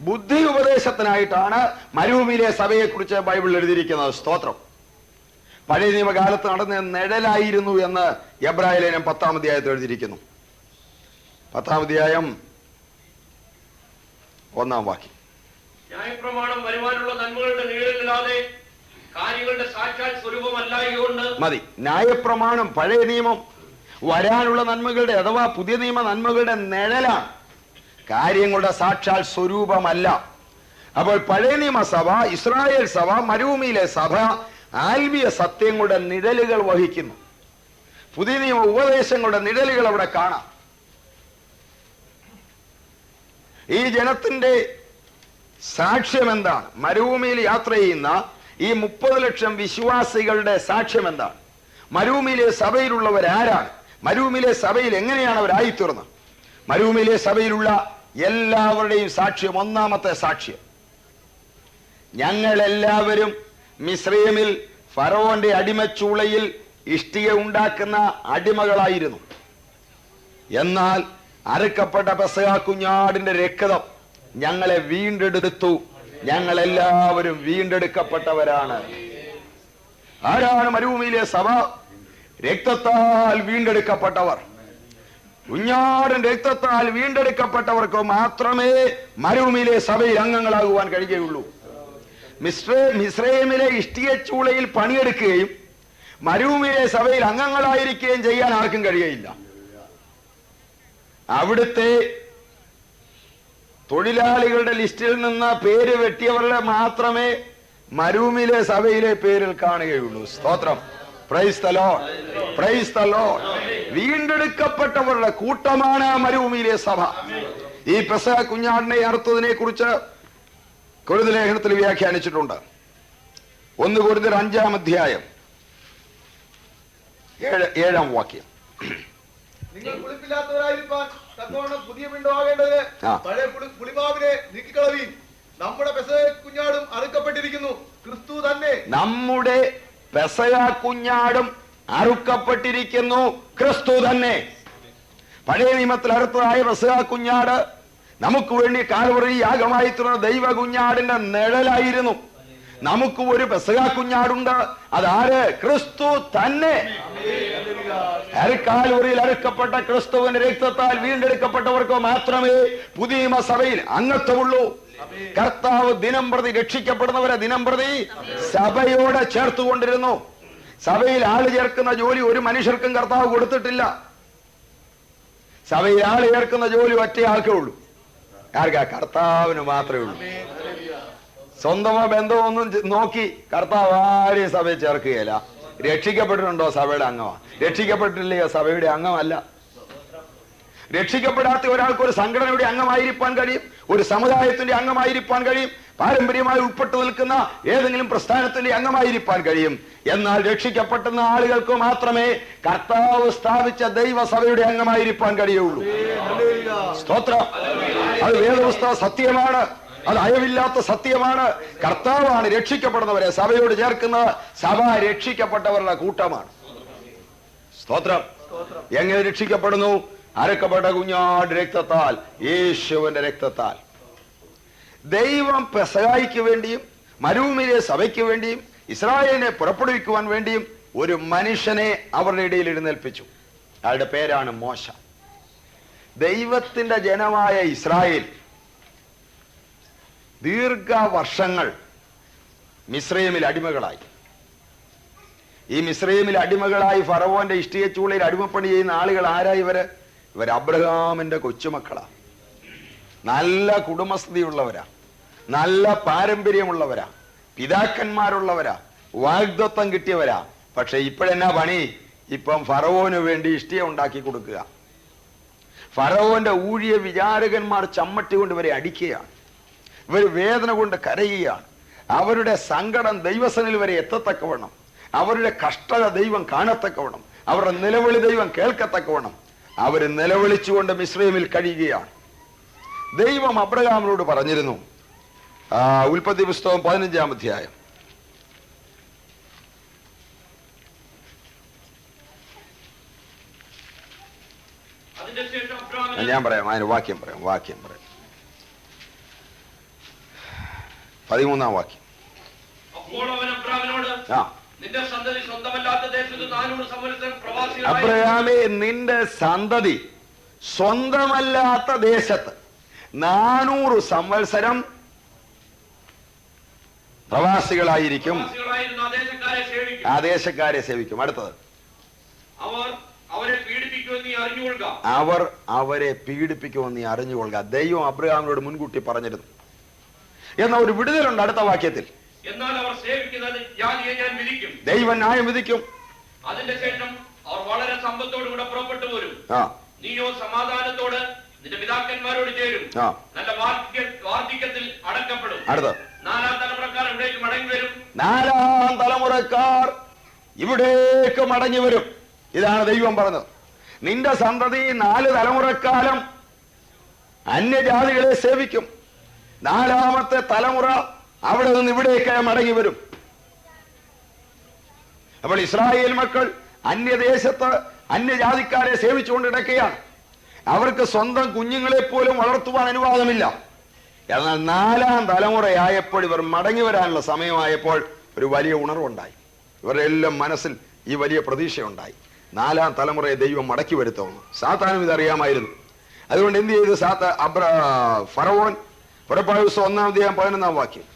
[SPEAKER 2] ബുദ്ധി ഉപദേശത്തിനായിട്ടാണ് മരുഭൂമിയിലെ സഭയെ കുറിച്ച് ബൈബിളിൽ എഴുതിയിരിക്കുന്നത്. സ്തോത്രം. പഴയ നിയമകാലത്ത് നടന്ന നിഴലായിരുന്നു എന്ന് എബ്രായ ലേഖനം 10-ാം അധ്യായത്തിൽ എഴുതിയിരിക്കുന്നു. 10-ാം അധ്യായം 1-ാം വാക്യം.
[SPEAKER 4] ന്യായപ്രമാണം വരുവാനുള്ള നന്മകളുടെ നിഴലില്ലാതെ കാര്യങ്ങളുടെ സാക്ഷാൽ സ്വരൂപമല്ലായതുകൊണ്ട്
[SPEAKER 2] മതി. ന്യായപ്രമാണം പഴയ നിയമം വരാനുള്ള നന്മകളുടെ അഥവാ പുതിയ നിയമ നന്മകളുടെ നിഴലാണ്, കാര്യങ്ങളുടെ സാക്ഷാൽ സ്വരൂപമല്ല. അപ്പോൾ പഴയ നിയമസഭ, ഇസ്രായേൽ സഭ, മരുഭൂമിയിലെ സഭ ആത്മീയ സത്യങ്ങളുടെ നിഴലുകൾ വഹിക്കുന്നു. പുതിയ നിയമ ഉപദേശങ്ങളുടെ നിഴലുകൾ അവിടെ കാണാം. ഈ ജനത്തിന്റെ സാക്ഷ്യം എന്താണ്? മരുഭൂമിയിൽ യാത്ര ചെയ്യുന്ന ഈ 30 ലക്ഷം വിശ്വാസികളുടെ സാക്ഷ്യം എന്താണ്? മരുഭൂമിയിലെ സഭയിലുള്ളവർ ആരാണ്? മരുഭൂമിയിലെ സഭയിൽ എങ്ങനെയാണ് അവരായിത്തീർന്നത്? മരുഭൂമിയിലെ സഭയിലുള്ള എല്ലാവരുടെയും സാക്ഷ്യം, ഒന്നാമത്തെ സാക്ഷ്യം, ഞങ്ങളെല്ലാവരും മിസ്രയീമിൽ ഫറവോന്റെ അടിമച്ചൂളയിൽ ഇഷ്ടിക ഉണ്ടാക്കുന്ന അടിമകളായിരുന്നു. എന്നാൽ അറുക്കപ്പെട്ട പെസഹ കുഞ്ഞാടിന്റെ രക്തം ഞങ്ങളെ വീണ്ടെടുത്തു. ഞങ്ങളെല്ലാവരും വീണ്ടെടുക്കപ്പെട്ടവരാണ്. ആരാണ് മരുഭൂമിയിലെ സഭ? രക്തത്താൽ വീണ്ടെടുക്കപ്പെട്ടവർ. കുഞ്ഞാടിന്റെ രക്തത്താൽ വീണ്ടെടുക്കപ്പെട്ടവർക്ക് മാത്രമേ മരുഭൂമിയിലെ സഭയിൽ അംഗങ്ങളാകുവാൻ കഴിയുകയുള്ളൂ. മിസ്രയീമിലെ ഇഷ്ടികച്ചൂളയിൽ പണിയെടുക്കുകയും മരുഭൂമിയിലെ സഭയിൽ അംഗങ്ങളായിരിക്കുകയും ചെയ്യാൻ ആർക്കും കഴിയുകയില്ല. അവിടുത്തെ തൊഴിലാളികളുടെ ലിസ്റ്റിൽ നിന്ന് പേര് വെട്ടിയവരുടെ മാത്രമേ മരുഭൂമിയിലെ സഭയിലെ പേരിൽ കാണുകയുള്ളൂ. സ്തോത്രം. Praise the lord, praise the lord. വീണ്ടെടുക്കപ്പെട്ടവരുടെ കൂട്ടമാണ് മരുഭൂമിയിലെ സഭ. ഈ പെസഹ കുഞ്ഞാടിനെ അറുത്തതിനെ കുറിച്ച് കൊരിന്ത്യർ ലേഖനത്തിൽ വ്യാഖ്യാനിച്ചിട്ടുണ്ട്. 1 കൊരിന്ത്യർ 5-ാം അധ്യായം 7-ാം വാക്യം.
[SPEAKER 1] നിങ്ങൾ പുളിപ്പില്ലാത്തവരായിരിക്കാൻ തക്കവണ്ണം പുതിയ പിണ്ടം ആകേണ്ടതിന് പഴയ പുളിമാവിനെ നീക്കിക്കളവീൻ. നമ്മുടെ പെസഹ കുഞ്ഞാടും അറുക്കപ്പെട്ടിരിക്കുന്നു, ക്രിസ്തു തന്നെ.
[SPEAKER 2] നമ്മുടെ പെസഹ കുഞ്ഞാടും അറുക്കപ്പെട്ടിരിക്കുന്നു, ക്രിസ്തു തന്നെ. പഴയ നിയമത്തിൽ അറുത്തതായ പെസഹ കുഞ്ഞാട് നമുക്ക് വേണ്ടി കാൽവറി യാഗമായി തീർന്ന ദൈവ കുഞ്ഞാടിന്റെ നിഴലായിരുന്നു. നമുക്ക് ഒരു പെസഹ കുഞ്ഞാടുണ്ട്. അതാര്? ക്രിസ്തു തന്നെ. കാൽവറിയിൽ അറുക്കപ്പെട്ട ക്രിസ്തുവിന്റെ രക്തത്താൽ വീണ്ടെടുക്കപ്പെട്ടവർക്ക് മാത്രമേ പുതിയ സഭയിൽ അംഗത്വമുള്ളൂ. കർത്താവ് ദിനം പ്രതി രക്ഷിക്കപ്പെടുന്നവരെ ദിനം പ്രതി സഭയോടെ ചേർത്തുകൊണ്ടിരുന്നു. സഭയിൽ ആള് ചേർക്കുന്ന ജോലി ഒരു മനുഷ്യർക്കും കർത്താവ് കൊടുത്തിട്ടില്ല. സഭയിൽ ആള് ചേർക്കുന്ന ജോലി ഒറ്റ ആൾക്കേ ഉള്ളൂ. ആർക്കാ? കർത്താവിന് മാത്രമേ ഉള്ളൂ. സ്വന്തമോ ബന്ധമൊന്നും നോക്കി കർത്താവ് ആരെയും സഭയിൽ ചേർക്കുകയില്ല. രക്ഷിക്കപ്പെട്ടിട്ടുണ്ടോ? സഭയുടെ അംഗമാ. രക്ഷിക്കപ്പെട്ടില്ലയോ? സഭയുടെ അംഗമല്ല. രക്ഷിക്കപ്പെടാത്ത ഒരാൾക്ക് ഒരു സംഘടനയുടെ അംഗമായിരിക്കാൻ കഴിയും, ഒരു സമുദായത്തിന്റെ അംഗമായിരിക്കാൻ കഴിയും, പാരമ്പര്യമായി ഉൾപ്പെട്ടു നിൽക്കുന്ന ഏതെങ്കിലും പ്രസ്ഥാനത്തിന്റെ അംഗമായിരിക്കാൻ കഴിയും. എന്നാൽ രക്ഷിക്കപ്പെടുന്ന ആളുകൾക്ക് മാത്രമേ കർത്താവ് സ്ഥാപിച്ച ദൈവസഭയുടെ അംഗമായിരിക്കാൻ കഴിയുള്ളൂ. സ്തോത്രം. അത് വേദപുസ്തക സത്യമാണ്, അത് അയവില്ലാത്ത സത്യമാണ്. കർത്താവാണ് രക്ഷിക്കപ്പെടുന്നവരെ സഭയോട് ചേർക്കുന്നത്. സഭ രക്ഷിക്കപ്പെട്ടവരുടെ കൂട്ടമാണ്. സ്തോത്രം. എങ്ങനെ രക്ഷിക്കപ്പെടുന്നു? അറുക്കപ്പെട്ട കുഞ്ഞാട് രക്തത്താൽ, യേശുവിന്റെ രക്തത്താൽ. ദൈവം പെസഹായ്ക്ക് വേണ്ടിയും മരുഭൂമിയിലെ സഭയ്ക്ക് വേണ്ടിയും ഇസ്രായേലിനെ പുറപ്പെടുവിക്കുവാൻ വേണ്ടിയും ഒരു മനുഷ്യനെ അവരുടെ ഇടയിൽ എഴുന്നേൽപ്പിച്ചു. അയാളുടെ പേരാണ് മോശ. ദൈവത്തിന്റെ ജനമായ ഇസ്രായേൽ ദീർഘവർഷങ്ങൾ മിസ്രയീമിൽ അടിമകളായി. ഈ മിസ്രയീമിൽ അടിമകളായി ഫറവോന്റെ ഇഷ്ടികച്ചൂളയിൽ അടിമപ്പണി ചെയ്യുന്ന ആളുകൾ ആരാ? ഇവർ അബ്രഹാമിന്റെ കൊച്ചുമക്കളാ. നല്ല കുടുംബസ്ഥിതിയുള്ളവരാ, നല്ല പാരമ്പര്യമുള്ളവരാ, പിതാക്കന്മാരുള്ളവരാ, വാഗ്ദത്വം കിട്ടിയവരാ. പക്ഷെ ഇപ്പോഴെന്നാ പണി? ഇപ്പം ഫറവോന് വേണ്ടി ഇഷ്ടിക ഉണ്ടാക്കി കൊടുക്കുക. ഫറവോന്റെ ഊഴിയ വിചാരകന്മാർ ചമ്മട്ടി കൊണ്ട് ഇവരെ അടിക്കുകയാണ്. ഇവർ വേദന കൊണ്ട് കരയുകയാണ്. അവരുടെ സങ്കടം ദൈവസനിൽ വരെ എത്തത്തക്കവണ്ണം, അവരുടെ കഷ്ടത ദൈവം കാണത്തക്കവണ്ണം, അവരുടെ നിലവിളി ദൈവം കേൾക്കത്തക്കവണ്ണം അവർ നിലവിളിച്ചുകൊണ്ട് മിസ്രയീമിൽ കഴിയുകയാണ്. ദൈവം അബ്രഹാമിനോട് പറഞ്ഞിരുന്നു, ഉൽപ്പത്തി പുസ്തകം 15-ാം അധ്യായം ഞാൻ പറയാം, അതിന് വാക്യം പറയാം. 13-ാം വാക്യം. അബ്രഹാമേ, നിന്റെ സന്തതി സ്വന്തമല്ലാത്ത ദേശത്ത് 400 സംവത്സരം പ്രവാസികളായിരിക്കും.
[SPEAKER 4] ദൂരത്തായിരുന്ന ആ
[SPEAKER 2] ദേശക്കാരെ സേവിക്കും. അടുത്തത്,
[SPEAKER 4] അവർ അവരെ പീഡിപ്പിക്കുമെന്ന് നീ അറിഞ്ഞുകൊള്ളുക.
[SPEAKER 2] അവർ അവരെ പീഡിപ്പിക്കുമെന്ന് നീ അറിഞ്ഞുകൊള്ളുക. ദൈവം അബ്രഹാമിനോട് മുൻകൂട്ടി പറഞ്ഞിരുന്നു. എന്ന ഒരു വിടുതലുണ്ട് അടുത്ത വാക്യത്തിൽ.
[SPEAKER 4] എന്നാൽ അവർ സേവിക്കുന്നത് ജാതിയെ ഞാൻ വിധിക്കും.
[SPEAKER 2] ദൈവം ന്യായം വിധിക്കും.
[SPEAKER 4] അതിന്റെ ശേഷം അവർ വളരെ സമ്പത്തോടുകൂടെ പുറപ്പെട്ടു പോരും. നീയോ സമാധാനത്തോട് നിന്റെ പിതാക്കന്മാരോട് ചേരും. നല്ല വാർദ്ധക്യത്തിൽ അടക്കപ്പെടും.
[SPEAKER 2] അടുത്ത,
[SPEAKER 4] 4-ാം തലമുറക്കാർ ഇവിടേക്ക് മടങ്ങി വരും.
[SPEAKER 2] 4-ാം തലമുറക്കാർ ഇവിടേക്ക് മടങ്ങി വരും. ഇതാണ് ദൈവം പറഞ്ഞത്. നിന്റെ സന്തതി 4 തലമുറക്കാലം അന്യജാതികളെ സേവിക്കും. 4-ാമത്തെ തലമുറ അവിടെ നിന്ന് ഇവിടേക്ക് മടങ്ങി വരും. അപ്പോൾ ഇസ്രായേൽ മക്കൾ അന്യദേശത്ത് അന്യജാതിക്കാരെ സേവിച്ചുകൊണ്ടിടക്കുകയാണ്. അവർക്ക് സ്വന്തം കുഞ്ഞുങ്ങളെ പോലും വളർത്തുവാൻ അനുവാദമില്ല. എന്നാൽ 4-ാം തലമുറയായപ്പോൾ, ഇവർ മടങ്ങി വരാനുള്ള സമയമായപ്പോൾ ഒരു വലിയ ഉണർവുണ്ടായി. ഇവരുടെ എല്ലാം മനസ്സിൽ ഈ വലിയ പ്രതീക്ഷയുണ്ടായി. 4-ാം തലമുറയെ ദൈവം മടക്കി വരുത്തുന്നു. സാത്താനും ഇതറിയാമായിരുന്നു. അതുകൊണ്ട് എന്ത് ചെയ്തു? ഫറവോൻ പുറപ്പാട് പുസ്തകം 1-ാം അധ്യായം 11-ാം വാക്യം.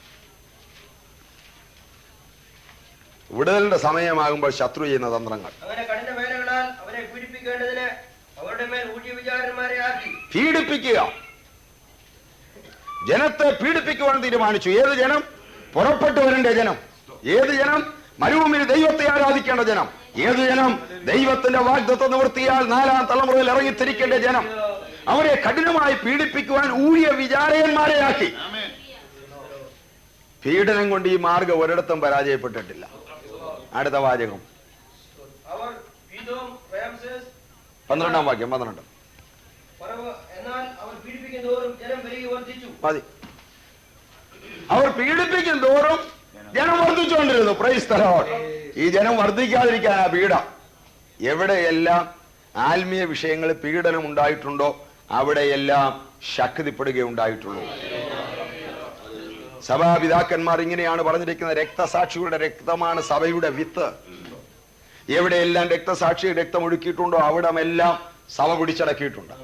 [SPEAKER 2] വിടുതലിന്റെ സമയമാകുമ്പോൾ ശത്രു ചെയ്യുന്ന തന്ത്രങ്ങൾ. പീഡിപ്പിക്കുക, ജനത്തെ പീഡിപ്പിക്കുവാൻ തീരുമാനിച്ചു. ഏത് ജനം? പുറപ്പെട്ടു വരേണ്ട ജനം. ഏത് ജനം? മരുഭൂമിയിൽ ദൈവത്തെ ആരാധിക്കേണ്ട ജനം. ഏത് ജനം? ദൈവത്തിന്റെ വാഗ്ദത്തം നിവൃത്തിയാൽ 4-ാം തലമുറയിൽ ഇറങ്ങിത്തിരിക്കേണ്ട ജനം. അവരെ കഠിനമായി പീഡിപ്പിക്കുവാൻ ഊഴിയ വിചാരകന്മാരെ ആക്കി. പീഡനം കൊണ്ട് ഈ മാർഗം ഒരിടത്തും പരാജയപ്പെട്ടിട്ടില്ല. അടുത്ത വാചകം 12-ാം വാക്യം. 12. മതി. അവർ പീഡിപ്പിക്കും തോറും ജനം വർദ്ധിച്ചുകൊണ്ടിരുന്നു. Price the Lord. ഈ ജനം വർദ്ധിക്കാതിരിക്കാനാ പീഡ. എവിടെയെല്ലാം ആത്മീയ വിഷയങ്ങളിൽ പീഡനം ഉണ്ടായിട്ടുണ്ടോ അവിടെയെല്ലാം ശക്തിപ്പെടുകയുണ്ടായിട്ടുള്ളൂ. സഭാപിതാക്കന്മാർ ഇങ്ങനെയാണ് പറഞ്ഞിരിക്കുന്നത്: രക്തസാക്ഷികളുടെ രക്തമാണ് സഭയുടെ വിത്ത്. എവിടെയെല്ലാം രക്തസാക്ഷി രക്തം ഒഴുക്കിയിട്ടുണ്ടോ അവിടമെല്ലാം സഭ പിടിച്ചടക്കിയിട്ടുണ്ട്.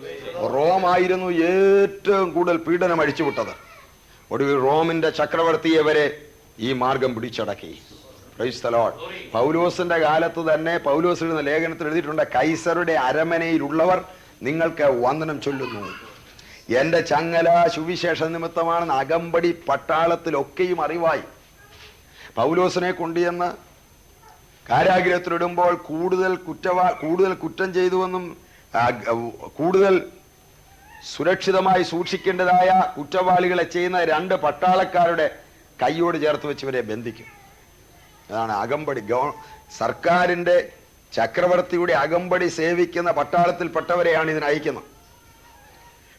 [SPEAKER 2] റോമായിരുന്നു ഏറ്റവും കൂടുതൽ പീഡനം അഴിച്ചുവിട്ടത്. ഒടുവിൽ റോമിന്റെ ചക്രവർത്തിയെ വരെ ഈ മാർഗം പിടിച്ചടക്കി. Price the Lord. പൗലോസിന്റെ കാലത്ത് തന്നെ പൗലോസ് എഴുതുന്ന ലേഖനത്തിൽ എഴുതിയിട്ടുണ്ട്: കൈസറുടെ അരമനയിലുള്ളവർ നിങ്ങൾക്ക് വന്ദനം ചൊല്ലുന്നു. എന്റെ ചങ്ങല സുവിശേഷ നിമിത്തമാണെന്ന് അകമ്പടി പട്ടാളത്തിലൊക്കെയും അറിവായി. പൗലോസിനെ കൊണ്ടുചെന്ന് കാരാഗൃഹത്തിലിടുമ്പോൾ കൂടുതൽ കുറ്റം ചെയ്തുവെന്നും കൂടുതൽ സുരക്ഷിതമായി സൂക്ഷിക്കേണ്ടതായ കുറ്റവാളികളെ ചെയ്യുന്ന 2 പട്ടാളക്കാരുടെ കൈയോട് ചേർത്ത് വെച്ചവരെ ബന്ധിക്കും. അതാണ് അകമ്പടി. സർക്കാരിന്റെ ചക്രവർത്തിയുടെ അകമ്പടി സേവിക്കുന്ന പട്ടാളത്തിൽപ്പെട്ടവരെയാണ് ഇതിനയക്കുന്നത്.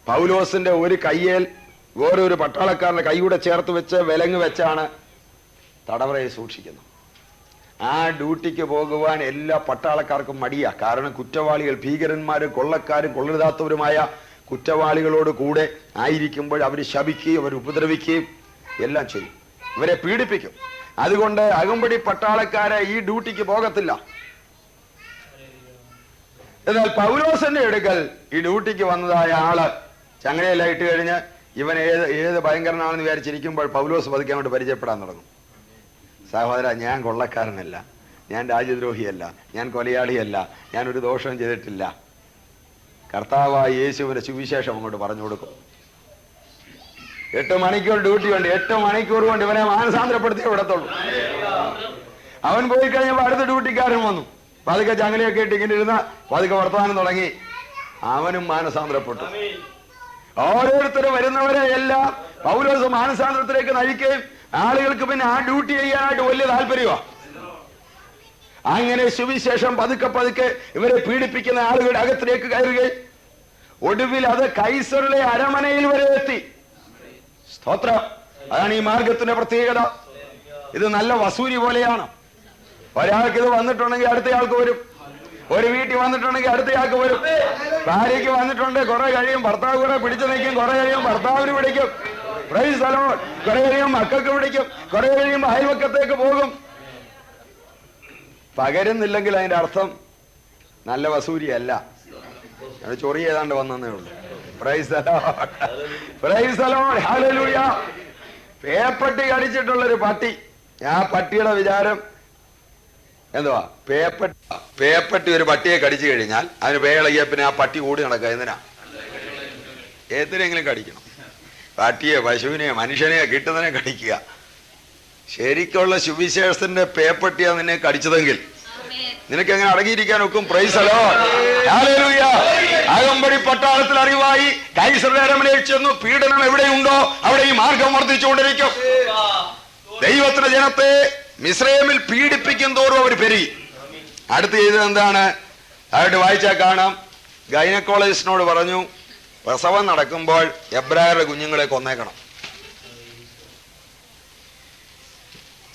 [SPEAKER 2] പൗലോസിന്റെ ഒരു കയ്യേൽ വേറൊരു പട്ടാളക്കാരുടെ കൈയൂടെ ചേർത്ത് വെച്ച് വിലങ്ങ് വെച്ചാണ് തടവറയെ സൂക്ഷിക്കുന്നത്. ആ ഡ്യൂട്ടിക്ക് പോകുവാൻ എല്ലാ പട്ടാളക്കാർക്കും മടിയാ. കാരണം കുറ്റവാളികൾ, ഭീകരന്മാരും കൊള്ളക്കാരും കൊള്ളരുതാത്തവരുമായ കുറ്റവാളികളോട് കൂടെ ആയിരിക്കുമ്പോൾ അവർ ശപിക്കുകയും അവർ ഉപദ്രവിക്കുകയും എല്ലാം ചെയ്യും. ഇവരെ പീഡിപ്പിക്കും. അതുകൊണ്ട് അകമ്പടി പട്ടാളക്കാരെ ഈ ഡ്യൂട്ടിക്ക് പോകത്തില്ല. എന്നാൽ പൗലോസിന്റെ അടുക്കൽ ഈ ഡ്യൂട്ടിക്ക് വന്നതായ ആള് ചങ്ങലയെല്ലാം ഇട്ട് കഴിഞ്ഞ് ഇവൻ ഏത് ഭയങ്കരനാണെന്ന് വിചാരിച്ചിരിക്കുമ്പോൾ പൗലോസ് പതുക്കെ അങ്ങോട്ട് പരിചയപ്പെടാൻ തുടങ്ങും. സഹോദര, ഞാൻ കൊള്ളക്കാരനല്ല, ഞാൻ രാജ്യദ്രോഹിയല്ല, ഞാൻ കൊലയാളിയല്ല, ഞാൻ ഒരു ദോഷവും ചെയ്തിട്ടില്ല. കർത്താവായ യേശുവിന്റെ സുവിശേഷം അങ്ങോട്ട് പറഞ്ഞു കൊടുക്കും. 8 മണിക്കൂർ ഡ്യൂട്ടി ഉണ്ട്. 8 മണിക്കൂർ കൊണ്ട് ഇവനെ മാനസാന്തരപ്പെടുത്തിയേ വിടത്തുള്ളൂ. അവൻ പോയി കഴിഞ്ഞപ്പോൾ അടുത്ത ഡ്യൂട്ടിക്കാരൻ വന്നു. പതുക്കെ ചങ്ങലയൊക്കെ ഇട്ട് ഇങ്ങനെ ഇരുന്ന പതുക്കെ വർത്തമാനം തുടങ്ങി. അവനും മാനസാന്തരപ്പെട്ടു. ഓരോരുത്തരും വരുന്നവരെ എല്ലാം പൗലോസ് മാനസാന്തരത്തിലേക്ക് നയിക്കുകയും ആളുകൾക്ക് പിന്നെ ആ ഡ്യൂട്ടി ചെയ്യാനായിട്ട് വലിയ താല്പര്യമാണ്. അങ്ങനെ സുവിശേഷം പതുക്കെ പതുക്കെ ഇവരെ പീഡിപ്പിക്കുന്ന ആളുകളുടെ അകത്തിലേക്ക് കയറുകയും ഒടുവിൽ അത് കൈസറുടെ അരമനയിൽ വരെ എത്തി. സ്തോത്രം. അതാണ് ഈ മാർഗത്തിന്റെ പ്രത്യേകത. ഇത് നല്ല വസൂരി പോലെയാണ്. ഒരാൾക്ക് ഇത് വന്നിട്ടുണ്ടെങ്കിൽ അടുത്തയാൾക്ക് വരും. ഒരു വീട്ടിൽ വന്നിട്ടുണ്ടെങ്കിൽ അടുത്തയാൾക്ക് വരും. ഭാര്യയ്ക്ക് വന്നിട്ടുണ്ട്, കുറെ കഴിയും ഭർത്താവ് കൂടെ പിടിച്ചു നിൽക്കും, കുറെ കഴിയും ഭർത്താവിന് പിടിക്കും. Price the Lord. കുറെ കഴിയും മക്കൾക്ക് പിടിക്കും, കുറെ കഴിയുമ്പോൾ അയൽവക്കത്തേക്ക് പോകും. പകരുന്നില്ലെങ്കിൽ അതിന്റെ അർത്ഥം നല്ല വസൂരിയല്ല, അത് ചൊറി ഏതാണ്ട് വന്നേ ഉള്ളൂ. Praise the lord. Praise the lord. Hallelujah. പേപ്പട്ടി കടിച്ചിട്ടുള്ളൊരു പട്ടി ആ പട്ടിയുടെ വിചാരം എന്തുവാ? പേപ്പട്ടി ഒരു പട്ടിയെ കടിച്ചു കഴിഞ്ഞാൽ അതിന് പേളകിയ പിന്നെ ആ പട്ടി ഓടി നടക്കുക. എന്തിനെങ്കിലും കടിക്കണം. പട്ടിയെ, പശുവിനെയോ മനുഷ്യനെയോ കിട്ടുന്നതിനെ കടിക്കുക. ശരിക്കുള്ള സുവിശേഷത്തിന്റെ പേപ്പട്ടിയാ നിന്നെ കടിച്ചതെങ്കിൽ നിനക്ക് എങ്ങനെ അടങ്ങിയിരിക്കാൻ ഒക്കും? Praise the lord, hallelujah. അകമ്പടി പട്ടാളത്തിൽ അറിവായി കൈസരുടെ അരമനയിൽ ചെന്നു. പീഡനം എവിടെയുണ്ടോ അവിടെ ഈ മാർഗം വർദ്ധിച്ചുകൊണ്ടിരിക്കും. ദൈവത്തിന്റെ ജനത്തെ മിസ്രൈമിൽ പീഡിപ്പിക്കും തോറും അവർ പെരുകി. അടുത്ത് ചെയ്തത് എന്താണ്? അവരുടെ വായിച്ചാൽ കാണാം. ഗൈനക്കോളജിസ്റ്റിനോട് പറഞ്ഞു, പ്രസവം നടക്കുമ്പോൾ എബ്രായരുടെ കുഞ്ഞുങ്ങളെ കൊന്നേക്കണം.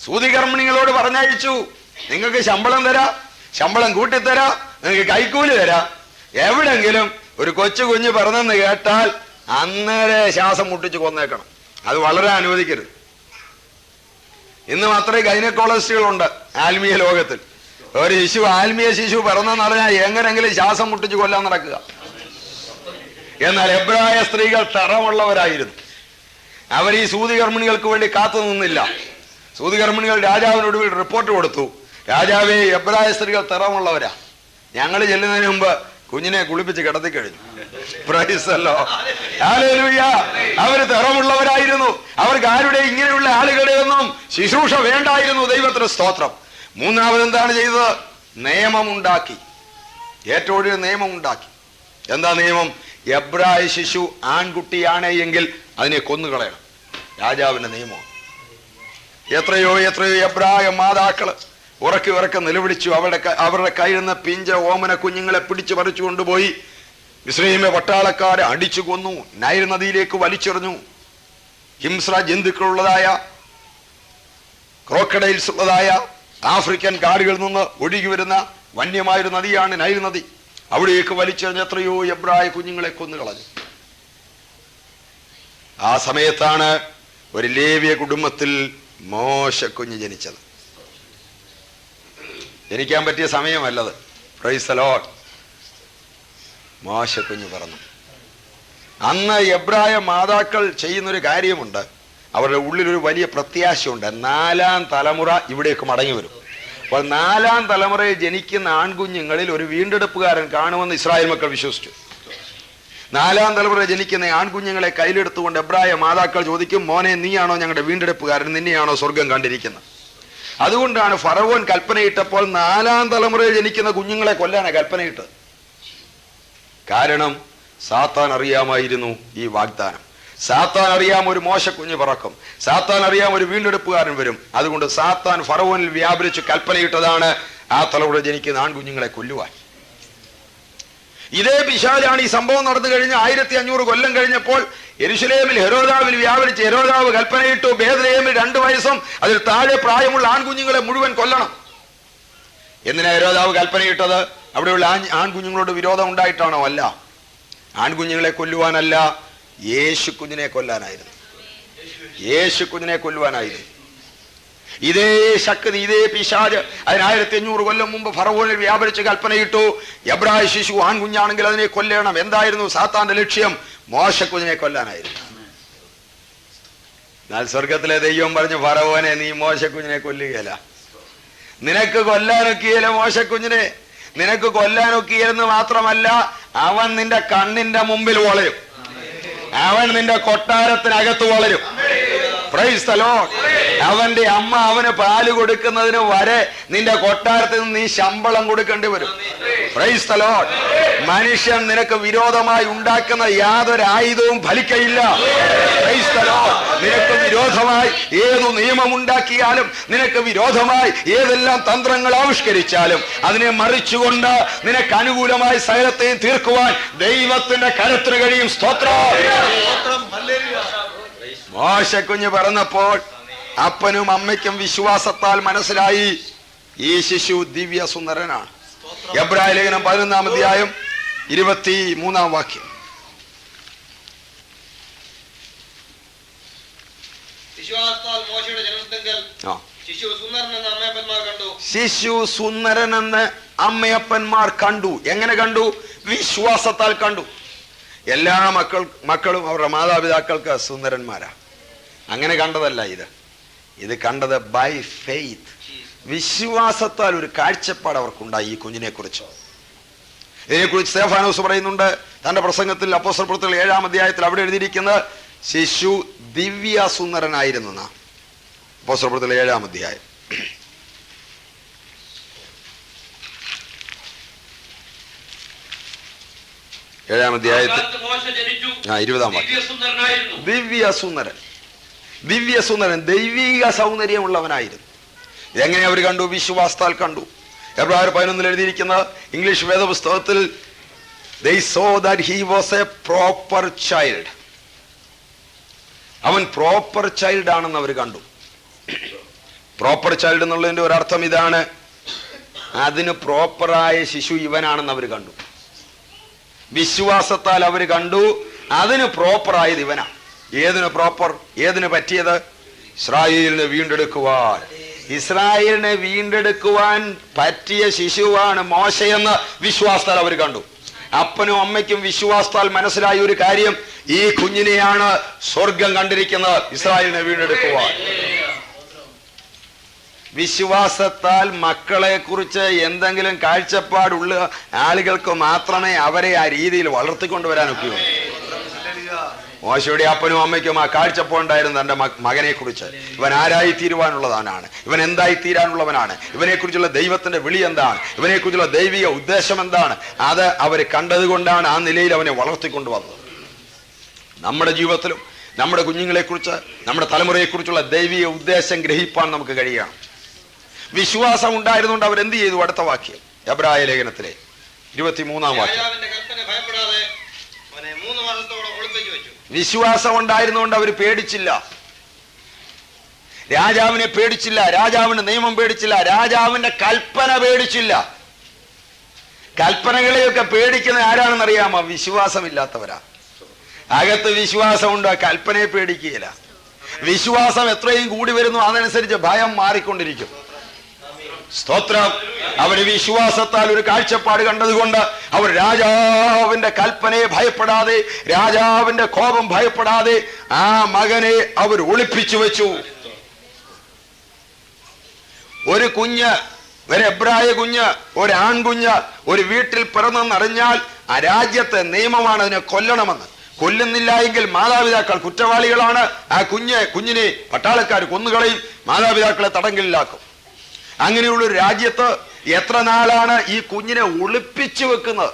[SPEAKER 2] സൂതികർമ്മിണികളോട് പറഞ്ഞയച്ചു, നിങ്ങൾക്ക് ശമ്പളം തരാം, ശമ്പളം കൂട്ടിത്തരാം, നിങ്ങൾക്ക് കൈക്കൂലി തരാം. എവിടെങ്കിലും ഒരു കൊച്ചു കുഞ്ഞ് പറഞ്ഞെന്ന് കേട്ടാൽ അന്നേരെ ശ്വാസം മുട്ടിച്ച് കൊന്നേക്കണം. അത് വളരെ അനുവദിക്കരുത്. ഇന്ന് മാത്രമേ ഗൈനക്കോളജിസ്റ്റുകളുണ്ട് ആത്മീയ ലോകത്തിൽ. ഒരു ശിശു, ആത്മീയ ശിശു പിറന്നെന്ന് പറഞ്ഞാൽ എങ്ങനെങ്കിലും ശ്വാസം മുട്ടിച്ച് കൊല്ലാൻ നടക്കുക. എന്നാൽ എബ്രായ സ്ത്രീകൾ തറമുള്ളവരായിരുന്നു. അവർ ഈ സൂതികർമ്മിണികൾക്ക് വേണ്ടി കാത്തു നിന്നില്ല. സൂതികർമ്മിണികൾ രാജാവിനോട് റിപ്പോർട്ട് കൊടുത്തു, രാജാവേ, എബ്രായ സ്ത്രീകൾ തറമുള്ളവരാ, ഞങ്ങൾ ചെല്ലുന്നതിന് മുമ്പ് കുഞ്ഞിനെ കുളിപ്പിച്ച് കിടത്തി കഴിഞ്ഞു. Price the lord, hallelujah. അവര് തറമുള്ളവരായിരുന്നു. അവർക്ക് ആരുടെ ഇങ്ങനെയുള്ള ആളുകളുടെ ഒന്നും ശുശ്രൂഷ വേണ്ടായിരുന്നു. ദൈവത്തിന് സ്തോത്രം. മൂന്നാമത് എന്താണ് ചെയ്തത്? നിയമമുണ്ടാക്കി. ഏറ്റവും വലിയ നിയമമുണ്ടാക്കി. എന്താ നിയമം? എബ്രായ ശിശു ആൺകുട്ടിയാണ് എങ്കിൽ അതിനെ കൊന്നുകളയണം. രാജാവിന്റെ നിയമം. എത്രയോ എബ്രായ മാതാക്കള് ഉറക്കെ നിലവിളിച്ചു. അവരുടെ കയ്യിൽ നിന്ന് പിഞ്ച ഓമന കുഞ്ഞുങ്ങളെ പിടിച്ചു പറിച്ചു കൊണ്ടുപോയി മിസ്രയീമിലെ പട്ടാളക്കാരെ അടിച്ചു കൊന്നു, നൈൽ നദിയിലേക്ക് വലിച്ചെറിഞ്ഞു. ഹിംസ്ര ജന്തുക്കളുള്ളതായ, ക്രോക്കഡൈൽസ് ഉള്ളതായ ആഫ്രിക്കൻ കാടുകളിൽ നിന്ന് ഒഴുകി വരുന്ന വന്യമായൊരു നദിയാണ് നൈൽ നദി. അവിടേക്ക് വലിച്ചെറിഞ്ഞ് എത്രയോ എബ്രായ കുഞ്ഞുങ്ങളെ കൊന്നുകളഞ്ഞു. ആ സമയത്താണ് ഒരു ലേവ്യ കുടുംബത്തിൽ മോശക്കുഞ്ഞ് ജനിച്ചത്. ജനിക്കാൻ പറ്റിയ സമയമല്ലത്. Praise the lord. മോശക്കുഞ്ഞ് പിറന്നു. അന്ന് എബ്രായ മാതാക്കൾ ചെയ്യുന്നൊരു കാര്യമുണ്ട്. അവരുടെ ഉള്ളിലൊരു വലിയ പ്രത്യാശയുണ്ട്. 4ാം തലമുറ ഇവിടേക്ക് മടങ്ങി വരും. അപ്പോൾ 4ാം തലമുറയിൽ ജനിക്കുന്ന ആൺകുഞ്ഞുങ്ങളിൽ ഒരു വീണ്ടെടുപ്പുകാരൻ കാണുമെന്ന് ഇസ്രായേൽ മക്കൾ വിശ്വസിച്ചു. 4ാം തലമുറയിൽ ജനിക്കുന്ന ആൺകുഞ്ഞുങ്ങളെ കയ്യിലെടുത്തുകൊണ്ട് എബ്രായ മാതാക്കൾ ചോദിക്കും, മോനെ, നീയാണോ ഞങ്ങളുടെ വീണ്ടെടുപ്പുകാരൻ? നിന്നെയാണോ സ്വർഗം കണ്ടിരിക്കുന്നത്? അതുകൊണ്ടാണ് ഫറവോൻ കൽപ്പനയിട്ടപ്പോൾ 4ാം തലമുറയിൽ ജനിക്കുന്ന കുഞ്ഞുങ്ങളെ കൊല്ലാനാണ് കൽപ്പനയിട്ടത്. കാരണം സാത്താൻ അറിയാമായിരുന്നു ഈ വാഗ്ദാനം. സാത്താൻ അറിയാം ഒരു മോശക്കുഞ്ഞ് പറക്കും. സാത്താൻ അറിയാം ഒരു വീണ്ടെടുപ്പുകാരൻ വരും. അതുകൊണ്ട് സാത്താൻ ഫറവോനിൽ വ്യാപരിച്ച് കൽപ്പനയിട്ടതാണ് ആ തലമുറ ജനിക്കുന്ന ആൺകുഞ്ഞുങ്ങളെ കൊല്ലുവാൻ. ഇതേ പിശാചാണ് ഈ സംഭവം നടന്നു കഴിഞ്ഞ് 1500 കൊല്ലം കഴിഞ്ഞപ്പോൾ യെരുശലേമിൽ ഹെരോദാവിൽ വ്യാപരിച്ച് ഹെരോദാവ് കൽപ്പനയിട്ടു, ബേത്ലഹേമിൽ 2 വയസ്സും അതിൽ താഴെ പ്രായമുള്ള ആൺകുഞ്ഞുങ്ങളെ മുഴുവൻ കൊല്ലണം. എന്തിനാ ഹെരോദാവ് കൽപ്പനയിട്ടത്? അവിടെയുള്ള ആൺകുഞ്ഞുങ്ങളോട് വിരോധം ഉണ്ടായിട്ടാണോ? അല്ല, ആൺകുഞ്ഞുങ്ങളെ കൊല്ലുവാനല്ല, യേശു കുഞ്ഞിനെ കൊല്ലാനായിരുന്നു. യേശു കുഞ്ഞിനെ കൊല്ലുവാനായിരുന്നു. ഇതേ ശക്തി, ഇതേ പിശാച് അതിന് 1500 കൊല്ലം മുമ്പ് ഫറവോനിൽ വ്യാപരിച്ച് കൽപ്പനയിട്ടു, എബ്രായ ശിശു ആൺകുഞ്ഞാണെങ്കിൽ അതിനെ കൊല്ലണം. എന്തായിരുന്നു സാത്താന്റെ ലക്ഷ്യം? മോശക്കുഞ്ഞിനെ കൊല്ലാനായിരുന്നു. എന്നാൽ സ്വർഗത്തിലെ ദൈവം പറഞ്ഞു, ഫറവോനെ, നീ മോശക്കുഞ്ഞിനെ കൊല്ലുകയില്ല. നിനക്ക് കൊല്ലാനൊക്കിയല്ല മോശക്കുഞ്ഞിനെ. നിനക്ക് കൊല്ലാനൊക്കിയെന്ന് മാത്രമല്ല, അവൻ നിന്റെ കണ്ണിന്റെ മുമ്പിൽ വളരും. അവൻ നിന്റെ കൊട്ടാരത്തിനകത്ത് വളരും. Price the Lord. അവന്റെ അമ്മ അവന് പാല് കൊടുക്കുന്നതിന് വരെ നിന്റെ കൊട്ടാരത്തിൽ നിന്ന് നീ ശമ്പളം കൊടുക്കേണ്ടി വരും. Praise the lord. മനുഷ്യൻ നിനക്ക് വിരോധമായി ഉണ്ടാക്കുന്ന യാതൊരു ആയുധവും ഫലിക്കയില്ല. Praise the lord. നിനക്ക് വിരോധമായി ഏതു നിയമം ഉണ്ടാക്കിയാലും, നിനക്ക് വിരോധമായി ഏതെല്ലാം തന്ത്രങ്ങൾ ആവിഷ്കരിച്ചാലും, അതിനെ മറിച്ചുകൊണ്ട് നിനക്ക് അനുകൂലമായി സകലത്തെയും തീർക്കുവാൻ ദൈവത്തിന്റെ കരത്തിന് കഴിയും. സ്തോത്രം. മോശക്കുഞ്ഞ് പിറന്നപ്പോൾ അപ്പനും അമ്മയ്ക്കും വിശ്വാസത്താൽ മനസ്സിലായി ഈ ശിശു ദിവ്യ സുന്ദരനാണ്. എബ്രായ ലേഖനം 11-ാം അധ്യായം 23-ാം വാക്യം. ശിശു സുന്ദരനെന്ന് അമ്മയപ്പന്മാർ കണ്ടു. എങ്ങനെ കണ്ടു? വിശ്വാസത്താൽ കണ്ടു. എല്ലാ മക്കളും അവരുടെ മാതാപിതാക്കൾക്ക് സുന്ദരന്മാരാ. അങ്ങനെ കണ്ടതല്ല ഇത്. ഇത് കണ്ടത് ബൈ ഫെയ്ത്ത്, വിശ്വാസത്താൽ ഒരു കാഴ്ചപ്പാട് അവർക്കുണ്ടായി ഈ കുഞ്ഞിനെ കുറിച്ച്. ഇതിനെക്കുറിച്ച് സ്തെഫാനോസ് പറയുന്നുണ്ട് തന്റെ പ്രസംഗത്തിൽ, അപ്പോസ്തല പ്രവൃത്തികൾ 7-ാം അധ്യായത്തിൽ. അവിടെ എഴുതിയിരിക്കുന്നത് ശിശു ദിവ്യസുന്ദരനായിരുന്നു. അപ്പോസ്തല പ്രവൃത്തികൾ 7-ാം അധ്യായം 7-ാം അധ്യായത്തിൽ 20-ാം വാക്യം. ദിവ്യസുന്ദരൻ, ദൈവിക സൗന്ദര്യമുള്ളവനായിരുന്നു. എങ്ങനെ അവർ കണ്ടു? വിശ്വാസത്താൽ കണ്ടു. എബ്രായർ 11 എഴുതിയിരിക്കുന്നത് ഇംഗ്ലീഷ് വേദപുസ്തകത്തിൽ, they saw that he was a proper child. അവൻ പ്രോപ്പർ ചൈൽഡ് ആണെന്ന് അവർ കണ്ടു. പ്രോപ്പർ ചൈൽഡ് എന്നുള്ളതിന്റെ ഒരർത്ഥം ഇതാണ്, അതിന് പ്രോപ്പറായ ശിശു ഇവനാണെന്ന് അവർ കണ്ടു. വിശ്വാസത്താൽ അവർ കണ്ടു അതിന് പ്രോപ്പറായത് ഇവനാ. ഏതിന് പ്രോപ്പർ? ഏതിന് പറ്റിയത്? ഇസ്രായേലിനെ വീണ്ടെടുക്കുവാൻ. ഇസ്രായേലിനെ വീണ്ടെടുക്കുവാൻ പറ്റിയ ശിശുവാണ് മോശയെന്ന് വിശ്വാസത്താൽ അവർ കണ്ടു. അപ്പനും അമ്മയ്ക്കും വിശ്വാസത്താൽ മനസ്സിലായ ഒരു കാര്യം, ഈ കുഞ്ഞിനെയാണ് സ്വർഗം കണ്ടിരിക്കുന്നത്, ഇസ്രായേലിനെ വീണ്ടെടുക്കുവാൻ. വിശ്വാസത്താൽ മക്കളെ കുറിച്ച് എന്തെങ്കിലും കാഴ്ചപ്പാടുള്ള ആളുകൾക്ക് മാത്രമേ അവരെ ആ രീതിയിൽ വളർത്തിക്കൊണ്ടുവരാൻ ഒക്കെയുള്ളൂ. മോശയുടെ അപ്പനും അമ്മയ്ക്കും ആ കാഴ്ചപ്പാടുണ്ടായിരുന്നു തന്റെ മകനെ കുറിച്ച്. ഇവൻ ആരായി തീരുവാനുള്ളതാണ്, ഇവൻ എന്തായി തീരാനുള്ളവനാണ്, ഇവനെ കുറിച്ചുള്ള ദൈവത്തിന്റെ വിളി എന്താണ്, ഇവനെ കുറിച്ചുള്ള ദൈവിക ഉദ്ദേശം എന്താണ്, അത് അവർ കണ്ടതുകൊണ്ടാണ് ആ നിലയിൽ അവനെ വളർത്തിക്കൊണ്ടുവന്നത്. നമ്മുടെ ജീവിതത്തിലും നമ്മുടെ കുഞ്ഞുങ്ങളെ കുറിച്ച്, നമ്മുടെ തലമുറയെ കുറിച്ചുള്ള ദൈവിക ഉദ്ദേശം ഗ്രഹിപ്പാൻ നമുക്ക് കഴിയണം. വിശ്വാസം ഉണ്ടായിരുന്നുകൊണ്ട് അവരെന്ത് ചെയ്തു? അടുത്ത വാക്യം, എബ്രായ ലേഖനത്തിലെ 23-ാം വാക്യം. വിശ്വാസം ഉണ്ടായിരുന്നുകൊണ്ട് അവർ പേടിച്ചില്ല. രാജാവിനെ പേടിച്ചില്ല, രാജാവിന്റെ നിയമം പേടിച്ചില്ല, രാജാവിന്റെ കൽപ്പന പേടിച്ചില്ല. കൽപ്പനകളെയൊക്കെ പേടിക്കുന്ന ആരാണെന്നറിയാമോ? വിശ്വാസമില്ലാത്തവരാ. അകത്ത് വിശ്വാസമുണ്ട്, കൽപ്പനയെ പേടിക്കുകയില്ല. വിശ്വാസം എത്രയും കൂടി വരുന്നു അതനുസരിച്ച് ഭയം മാറിക്കൊണ്ടിരിക്കും. സ്തോത്രം. അവർ വിശ്വാസത്താൽ ഒരു കാഴ്ചപ്പാട് കണ്ടതുകൊണ്ട് അവർ രാജാവിന്റെ കൽപ്പനയെ ഭയപ്പെടാതെ, രാജാവിന്റെ കോപം ഭയപ്പെടാതെ ആ മകനെ അവർ ഒളിപ്പിച്ചു വെച്ചു. ഒരു കുഞ്ഞ്, ഒരു എബ്രായ കുഞ്ഞ്, ഒരു ആൺകുഞ്ഞ് ഒരു വീട്ടിൽ പിറന്നെന്നറിഞ്ഞാൽ ആ രാജ്യത്തെ നിയമമാണ് അതിനെ കൊല്ലണമെന്ന്. കൊല്ലുന്നില്ല എങ്കിൽ മാതാപിതാക്കൾ കുറ്റവാളികളാണ്. ആ കുഞ്ഞിനെ പട്ടാളക്കാർ കൊന്നുകളയും, മാതാപിതാക്കളെ തടങ്കലിലാക്കും. അങ്ങനെയുള്ളൊരു രാജ്യത്ത് എത്ര നാളാണ് ഈ കുഞ്ഞിനെ ഒളിപ്പിച്ചു വെക്കുന്നത്?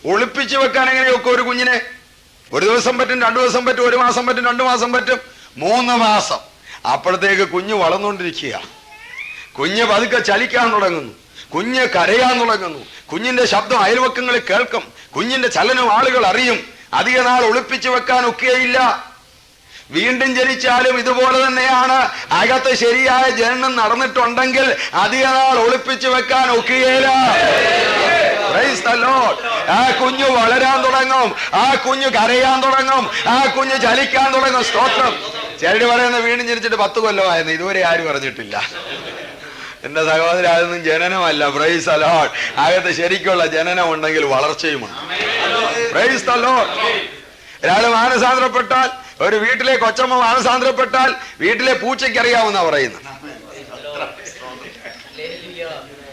[SPEAKER 2] ഒളിപ്പിച്ചു വെക്കാൻ എങ്ങനെയൊക്കെ ഒരു കുഞ്ഞിനെ? ഒരു ദിവസം പറ്റും, 2 ദിവസം പറ്റും, 1 മാസം പറ്റും, 2 മാസം പറ്റും, 3 മാസം. അപ്പോഴത്തേക്ക് കുഞ്ഞ് വളർന്നുകൊണ്ടിരിക്കുക. കുഞ്ഞ് പതുക്കെ ചലിക്കാൻ തുടങ്ങുന്നു, കുഞ്ഞ് കരയാൻ തുടങ്ങുന്നു, കുഞ്ഞിന്റെ ശബ്ദം അയൽവക്കങ്ങളിൽ കേൾക്കും, കുഞ്ഞിന്റെ ചലനം ആളുകൾ അറിയും. അധിക നാൾ ഒളിപ്പിച്ചു വെക്കാൻ ഒക്കെയില്ല. വീണ്ടും ജനിച്ചാലും ഇതുപോലെ തന്നെയാണ്. അകത്ത് ശരിയായ ജനനം നടന്നിട്ടുണ്ടെങ്കിൽ അധിക നാൾ ഒളിപ്പിച്ചു വെക്കാൻ ഒക്കുകയില്ല. ആ കുഞ്ഞു വളരാൻ തുടങ്ങും, ആ കുഞ്ഞു കരയാൻ തുടങ്ങും, ആ കുഞ്ഞു ചലിക്കാൻ തുടങ്ങും. സ്തോത്രം. ചിലര് പറയുന്ന വീണ്ടും ജനിച്ചിട്ട് 10 കൊല്ലമായിരുന്നു, ഇതുവരെ ആരും പറഞ്ഞിട്ടില്ല. എന്റെ സഹോദരൻ, അതൊന്നും ജനനമല്ല. Price the Lord. അകത്ത് ശരിക്കുള്ള ജനനം ഉണ്ടെങ്കിൽ വളർച്ചയുമുണ്ട്. Price the Lord. ഒരാള് മാനസാന്തരപ്പെട്ടാൽ, ഒരു വീട്ടിലെ കൊച്ചമ്മ മാനസാന്തരപ്പെട്ടാൽ വീട്ടിലെ പൂച്ചയ്ക്ക് അറിയാവുന്ന പറയുന്നത്.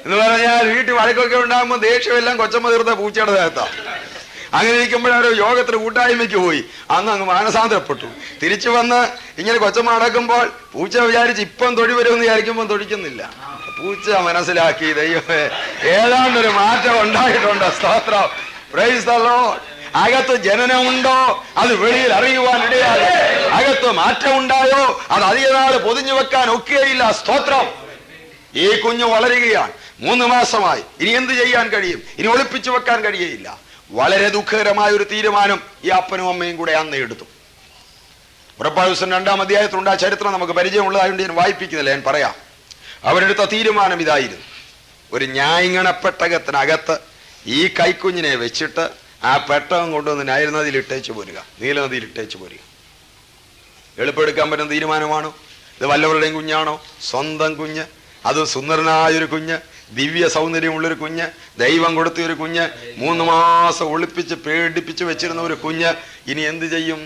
[SPEAKER 2] എന്ന് പറഞ്ഞാൽ വീട്ടിൽ വഴക്കൊക്കെ ഉണ്ടാകുമ്പോൾ ദേഷ്യമെല്ലാം കൊച്ചമ്മ തീർത്ത പൂച്ചയുടെ ദേഹത്താ. അങ്ങനെ ഇരിക്കുമ്പോഴൊരു യോഗത്തിന് കൂട്ടായ്മയ്ക്ക് പോയി, അന്ന് അങ്ങ് മാനസാന്തരപ്പെട്ടു. തിരിച്ചു വന്ന് ഇങ്ങനെ കൊച്ചമ്മ നടക്കുമ്പോൾ പൂച്ച വിചാരിച്ച് ഇപ്പം തൊഴി വരുമെന്ന് വിചാരിക്കുമ്പോൾ തൊഴിക്കുന്നില്ല. പൂച്ച മനസ്സിലാക്കി, ദൈവമേ ഏതാണ്ടൊരു മാറ്റം ഉണ്ടായിട്ടുണ്ട്. സ്തോത്രം. Price the Lord. അകത്ത് ജനനമുണ്ടോ അത് വെളിയിൽ അറിയുവാൻ ഇടയായി. അകത്ത് മാറ്റം ഉണ്ടായോ അത് അധിക നാൾ പൊതിഞ്ഞു വെക്കാൻ ഒക്കെയില്ല. സ്തോത്രം. ഈ കുഞ്ഞു വളരുകയാണ്, 3 മാസമായി. ഇനി എന്ത് ചെയ്യാൻ കഴിയും? ഇനി ഒളിപ്പിച്ചു വെക്കാൻ കഴിയയില്ല. വളരെ ദുഃഖകരമായ ഒരു തീരുമാനം ഈ അപ്പനും അമ്മയും കൂടെ അന്ന് എടുത്തു. പുറപ്പാട് പുസ്തകം 2-ാം അധ്യായത്തിലുണ്ട്. ആ ചരിത്രം നമുക്ക് പരിചയമുള്ളതായതുകൊണ്ട് ഞാൻ വായിപ്പിക്കുന്നില്ല, ഞാൻ പറയാം. അവരെടുത്ത തീരുമാനം ഇതായിരുന്നു. ഒരു ന്യായീകരണപ്പെട്ടകത്തിനകത്ത് ഈ കൈക്കുഞ്ഞിനെ വെച്ചിട്ട് ആ പെട്ടകം കൊണ്ടുവന്ന് നൈൽ നദിയിൽ ഇട്ടേച്ചു പോരുക, നീലനദിയിൽ ഇട്ടേച്ചു പോരുക. എളുപ്പെടുക്കാൻ പറ്റുന്ന തീരുമാനമാണോ? ഇത് വല്ലവരുടെയും കുഞ്ഞാണോ? സ്വന്തം കുഞ്ഞ്, അത് സുന്ദരനായൊരു കുഞ്ഞ്, ദിവ്യ സൗന്ദര്യമുള്ളൊരു കുഞ്ഞ്, ദൈവം കൊടുത്തൊരു കുഞ്ഞ്, 3 മാസം ഒളിപ്പിച്ച് പേടിപ്പിച്ച് വെച്ചിരുന്ന ഒരു കുഞ്ഞ്. ഇനി എന്ത് ചെയ്യും?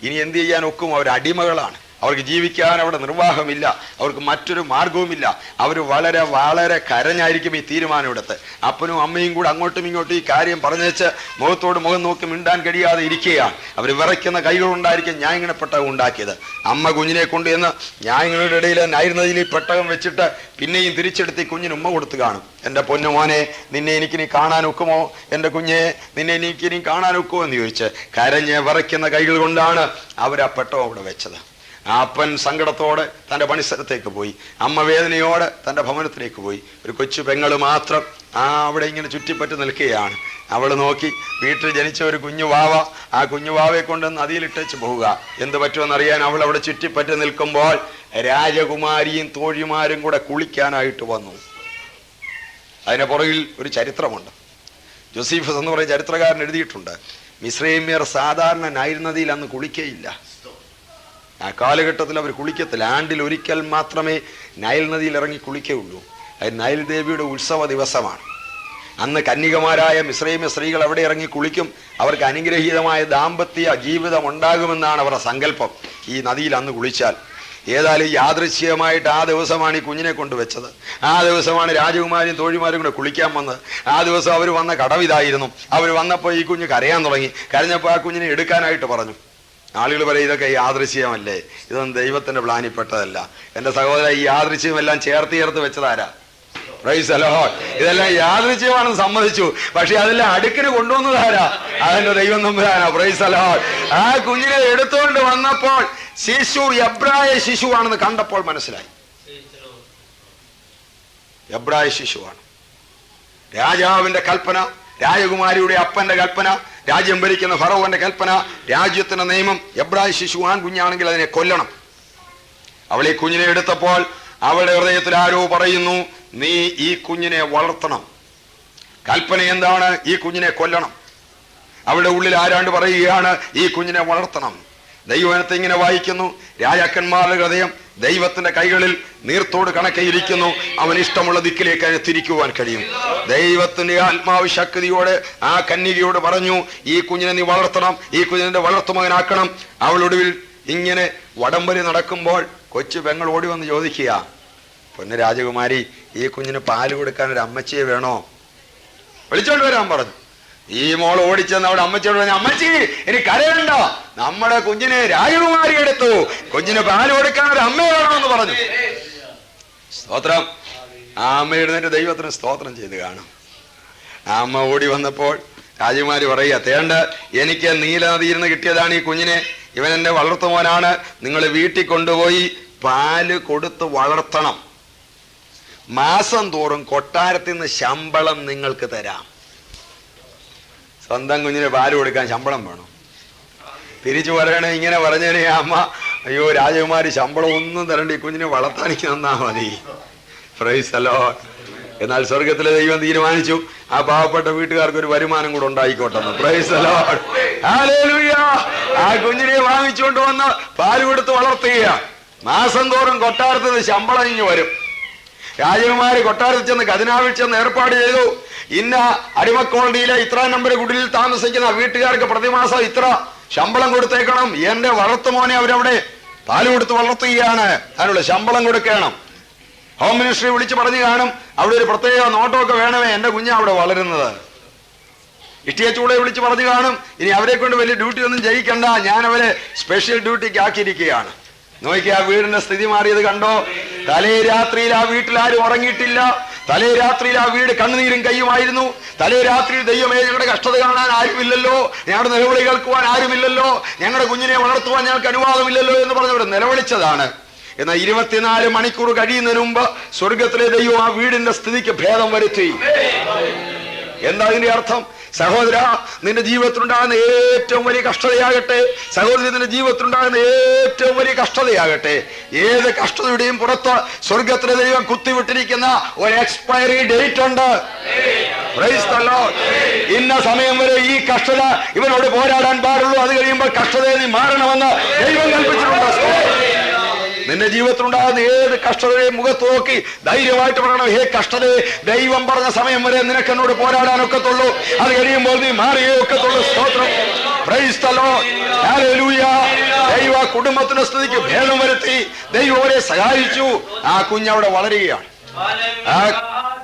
[SPEAKER 2] ഇനി എന്ത് ചെയ്യാൻ ഒക്കും? അവർ അടിമകളാണ്. അവർക്ക് ജീവിക്കാൻ അവിടെ നിർവാഹമില്ല, അവർക്ക് മറ്റൊരു മാർഗവുമില്ല. അവർ വളരെ വളരെ കരഞ്ഞായിരിക്കും ഈ തീരുമാനം എടുത്ത്. അപ്പനും അമ്മയും കൂടെ അങ്ങോട്ടും ഇങ്ങോട്ടും ഈ കാര്യം പറഞ്ഞേച്ച് മുഖത്തോട് മുഖം നോക്കി മിണ്ടാൻ കഴിയാതെ ഇരിക്കുകയാണ്. അവർ വിറയ്ക്കുന്ന കൈകളുണ്ടായിരിക്കും ന്യായങ്ങളുടെ പെട്ടകം ഉണ്ടാക്കിയത്. അമ്മ കുഞ്ഞിനെ കൊണ്ടുവന്ന് ന്യായങ്ങളുടെ ഇടയിൽ നൈർനദിയിൽ ഈ പെട്ടകം വെച്ചിട്ട് പിന്നെയും തിരിച്ചെടുത്ത് ഈ കുഞ്ഞിന് ഉമ്മ കൊടുത്തു കാണും. എൻ്റെ പൊന്നു മോനെ, നിന്നെ എനിക്കിനി കാണാൻ ഒക്കുമോ? എൻ്റെ കുഞ്ഞെ, നിന്നെ എനിക്കിനി കാണാൻ ഒക്കുമോ എന്ന് ചോദിച്ച് കരഞ്ഞ് വിറയ്ക്കുന്ന കൈകൾ കൊണ്ടാണ് അവർ ആ പെട്ടകം അവിടെ വെച്ചത്. ആ അപ്പൻ സങ്കടത്തോടെ തൻ്റെ പണിസ്ഥലത്തേക്ക് പോയി, അമ്മ വേദനയോടെ തൻ്റെ ഭവനത്തിലേക്ക് പോയി. ഒരു കൊച്ചു പെങ്ങള് മാത്രം അവിടെ ഇങ്ങനെ ചുറ്റിപ്പറ്റി നിൽക്കുകയാണ്. അവൾ നോക്കി, വീട്ടിൽ ജനിച്ച ഒരു കുഞ്ഞു വാവ, ആ കുഞ്ഞു വാവയെ കൊണ്ട് നദിയിലിട്ടേച്ച് പോവുക. എന്ത് പറ്റുമെന്നറിയാൻ അവൾ അവിടെ ചുറ്റിപ്പറ്റി നിൽക്കുമ്പോൾ രാജകുമാരിയും തോഴിമാരും കൂടെ കുളിക്കാനായിട്ട് വന്നു. അതിന് പുറകിൽ ഒരു ചരിത്രമുണ്ട്. ജോസീഫസ് എന്ന് പറയുന്ന ചരിത്രകാരൻ എഴുതിയിട്ടുണ്ട്, മിസ്രൈമ്യർ സാധാരണ നൈൽ നദിയിൽ അന്ന് കുളിക്കുകയില്ല. ആ കാലഘട്ടത്തിൽ അവർ കുളിക്കത്തില്ല. ആണ്ടിൽ ഒരിക്കൽ മാത്രമേ നൈൽ നദിയിൽ ഇറങ്ങി കുളിക്കുകയുള്ളൂ. അത് നൈൽ ദേവിയുടെ ഉത്സവ ദിവസമാണ്. അന്ന് കന്യകമാരായ മിസ്രൈമ്യ സ്ത്രീകൾ അവിടെ ഇറങ്ങി കുളിക്കും. അവർക്ക് അനുഗ്രഹീതമായ ദാമ്പത്യ ജീവിതം ഉണ്ടാകുമെന്നാണ് അവരുടെ സങ്കല്പം ഈ നദിയിൽ അന്ന് കുളിച്ചാൽ. ഏതായാലും യാദൃശ്ചികമായിട്ട് ആ ദിവസമാണ് ഈ കുഞ്ഞിനെ കൊണ്ടുവച്ചത്. ആ ദിവസമാണ് രാജകുമാരിയും തോഴിമാരും കൂടെ കുളിക്കാൻ വന്നത്. ആ ദിവസം അവർ വന്ന കടവിതായിരുന്നു. അവർ വന്നപ്പോൾ ഈ കുഞ്ഞ് കരയാൻ തുടങ്ങി. കരഞ്ഞപ്പോൾ ആ കുഞ്ഞിനെ എടുക്കാനായിട്ട് പറഞ്ഞു. ആളുകൾ പറയും, ഇതൊക്കെ യാദൃശ്ചികമല്ലേ, ഇതൊന്നും ദൈവത്തിന്റെ പ്ലാനിൽപ്പെട്ടതല്ല. എൻ്റെ സഹോദര, ഈ യാദൃശ്ചികമെല്ലാം ചേർത്ത് വെച്ചതാരാ? Price the Lord. ഇതെല്ലാം യാദൃശ്ചികമാണെന്ന് സമ്മതിച്ചു, പക്ഷെ അതെല്ലാം അടുക്കിന് കൊണ്ടുവന്നതാരാ? അതിന്റെ ദൈവം തമ്പുരാനാ. Price the Lord. ആ കുഞ്ഞിനെ എടുത്തുകൊണ്ട് വന്നപ്പോൾ ശിശു എബ്രായ ശിശുവാണെന്ന് കണ്ടപ്പോൾ മനസ്സിലായി, എബ്രായ ശിശുവാണ്. രാജാവിന്റെ കൽപ്പന, രാജകുമാരിയുടെ അപ്പന്റെ കൽപ്പന, രാജ്യം ഭരിക്കുന്ന ഫറവോന്റെ കൽപ്പന, രാജ്യത്തിന്റെ നിയമം, എബ്രായ ശിശു ആൺകുഞ്ഞാണെങ്കിൽ അതിനെ കൊല്ലണം. അവൾ ഈ കുഞ്ഞിനെ എടുത്തപ്പോൾ അവളുടെ ഹൃദയത്തിൽ ആരോ പറയുന്നു, നീ ഈ കുഞ്ഞിനെ വളർത്തണം. കൽപ്പന എന്താണ്? ഈ കുഞ്ഞിനെ കൊല്ലണം. അവളുടെ ഉള്ളിൽ ആരാണ്ട് പറയുകയാണ്, ഈ കുഞ്ഞിനെ വളർത്തണം. ദൈവവചനത്തെ ഇങ്ങനെ വായിക്കുന്നു, രാജാക്കന്മാരുടെ ഹൃദയം ദൈവത്തിന്റെ കൈകളിൽ നീർത്തോട് കണക്കെയിരിക്കുന്നു. അവൻ ഇഷ്ടമുള്ള ദിക്കിലേക്ക് അതിനെ തിരിക്കുവാൻ കഴിയും. ദൈവത്തിന്റെ ആത്മാവ് ശക്തിയോടെ ആ കന്യകയോട് പറഞ്ഞു, ഈ കുഞ്ഞിനെ നീ വളർത്തണം, ഈ കുഞ്ഞിനെ വളർത്തുമകനാക്കണം. അവളൊടുവിൽ ഇങ്ങനെ വടംവലി നടക്കുമ്പോൾ കൊച്ചു പെങ്ങൾ ഓടി വന്ന് ചോദിക്കുക, പൊന്ന് രാജകുമാരി, ഈ കുഞ്ഞിന് പാല് കൊടുക്കാൻ ഒരു അമ്മച്ചിയെ വേണോ? വിളിച്ചോണ്ട് വരാൻ പറഞ്ഞു. ഈ മോൾ ഓടിച്ചെന്ന് അവിടെ അമ്മച്ചിയോട് പറഞ്ഞു, അമ്മച്ചി എനിക്ക് കരയണ്ട, നമ്മുടെ കുഞ്ഞിനെ രാജകുമാരി എടുത്തു, കുഞ്ഞിന് പാല് കൊടുക്കാൻ ഒരു അമ്മ വേണമെന്ന് പറഞ്ഞു. സ്തോത്രം. ആ അമ്മ എഴുന്നേറ്റ് ദൈവത്തിന് സ്തോത്രം ചെയ്ത് കാണും. ആ അമ്മ ഓടി വന്നപ്പോൾ രാജകുമാരി പറയുക, തേണ്ട, എനിക്ക് നീലനദിയിൽ നിന്ന് കിട്ടിയതാണ് ഈ കുഞ്ഞിനെ, ഇവൻ എന്നെ വളർത്തുമോനാണ്, നിങ്ങൾ വീട്ടിൽ കൊണ്ടുപോയി പാല് കൊടുത്ത് വളർത്തണം. മാസം തോറും കൊട്ടാരത്തിൽ നിന്ന് ശമ്പളം നിങ്ങൾക്ക് തരാം. സ്വന്തം കുഞ്ഞിന് പാല് കൊടുക്കാൻ ശമ്പളം വേണം. തിരിച്ചു പറയണേ, ഇങ്ങനെ പറഞ്ഞേനെ അമ്മ, അയ്യോ രാജകുമാരി ശമ്പളം ഒന്നും തരണ്ട, ഈ കുഞ്ഞിനെ വളർത്താനിക്ക് തന്നാ മതി. Praise the Lord. എന്നാൽ സ്വർഗത്തിലെ ദൈവം തീരുമാനിച്ചു, ആ പാവപ്പെട്ട വീട്ടുകാർക്ക് ഒരു വരുമാനം കൂടെ ഉണ്ടായിക്കോട്ടെന്ന്. Praise the lord. ഹല്ലേലൂയ. ആ കുഞ്ഞിനെ വാങ്ങിച്ചുകൊണ്ട് വന്ന് പാല് കൊടുത്ത് വളർത്തുക. മാസം തോറും കൊട്ടാരത്തിൽ നിന്ന് ശമ്പളം ഇഞ്ഞു വരും. രാജകുമാരി കൊട്ടാരത്തിൽ ചെന്ന് ഖജനാവിൽ ചെന്ന് ഏർപ്പാട് ചെയ്തു, ഇന്ന അടിമ കോളനിയിലെ ഇത്ര നമ്പർ കുടിലിൽ താമസിക്കുന്ന വീട്ടുകാർക്ക് പ്രതിമാസം ഇത്ര ശമ്പളം കൊടുത്തേക്കണം. എന്റെ വളർത്തുമോനെ അവരവിടെ പാല് കൊടുത്ത് വളർത്തുകയാണ്, അതിനുള്ള ശമ്പളം കൊടുക്കണം. ഹോം മിനിസ്ട്രി വിളിച്ച് പറഞ്ഞു കാണും, അവിടെ ഒരു പ്രത്യേക നോട്ടമൊക്കെ വേണമേ, എന്റെ കുഞ്ഞ് അവിടെ വളരുന്നത്. ഇഷ്ടിയച്ചൂടെ വിളിച്ച് പറഞ്ഞു കാണും, ഇനി അവരെ കൊണ്ട് വലിയ ഡ്യൂട്ടി ഒന്നും ചെയ്യിക്കണ്ട, ഞാൻ അവരെ സ്പെഷ്യൽ ഡ്യൂട്ടിക്ക് ആക്കിയിരിക്കുകയാണ്. നോക്കി ആ വീടിന്റെ സ്ഥിതി മാറിയത് കണ്ടോ? തലേ രാത്രിയിൽ ആ വീട്ടിൽ ആരും ഉറങ്ങിയിട്ടില്ല. തലേ രാത്രിയിൽ ആ വീട് കണ്ണുനീരും കയ്യുമായിരുന്നു. തലേ രാത്രിയിൽ ദൈവമേ, ഞങ്ങളുടെ കഷ്ടത കാണാൻ ആരുമില്ലല്ലോ, ഞങ്ങളുടെ നിലവിളി കേൾക്കുവാൻ ആരുമില്ലല്ലോ, ഞങ്ങളുടെ കുഞ്ഞിനെ വളർത്തുവാൻ ഞങ്ങൾക്ക് അനുവാദമില്ലല്ലോ എന്ന് പറഞ്ഞവർ നിലവിളിച്ചതാണ്. എന്നാൽ 24 മണിക്കൂർ കഴിയുന്നതിന് മുമ്പ് സ്വർഗത്തിലെ ദൈവം ആ വീടിന്റെ സ്ഥിതിക്ക് ഭേദം വരുത്തി. എന്താ ഇതിന്റെ അർത്ഥം? സഹോദര, നിന്റെ ജീവിതത്തിലുണ്ടാകുന്ന ഏറ്റവും വലിയ കഷ്ടതയാകട്ടെ, സഹോദരി നിന്റെ ജീവിതത്തിലുണ്ടാകുന്ന ഏറ്റവും വലിയ കഷ്ടതയാകട്ടെ, ഏത് കഷ്ടതയുടെയും പുറത്ത് സ്വർഗത്തിലെ ദൈവം കുത്തിവിട്ടിരിക്കുന്ന ഒരു എക്സ്പയറി ഡേറ്റ് ഉണ്ട്. Price the Lord. ഇന്ന സമയം വരെ ഈ കഷ്ടത ഇവനോട് പോരാടാൻ പാടുള്ളൂ, അത് കഴിയുമ്പോൾ കഷ്ടതയെ നീ മാറണമെന്ന് ദൈവം കൽപ്പിച്ചിട്ടുണ്ട്. നിന്റെ ജീവിതത്തിലുണ്ടാകുന്ന ഏത് കഷ്ടതയെയും മുഖത്ത് നോക്കി ധൈര്യമായിട്ട് പറയണം, ഹേ കഷ്ടതയെ, ദൈവം പറഞ്ഞ സമയം വരെ നിനക്ക് എന്നോട് പോരാടാനൊക്കത്തുള്ളൂ, അത് കഴിയുമ്പോൾ നീ മാറിയേ ഒക്കത്തുള്ളൂ. സ്തോത്രം. Price the lord. ഹല്ലേലൂയ. ദൈവ കുടുംബത്തിന്റെ സ്ഥിതിക്ക് ഭേദം വരുത്തി. ദൈവം അവരെ സഹായിച്ചു. ആ കുഞ്ഞവിടെ വളരുകയാണ്. ആ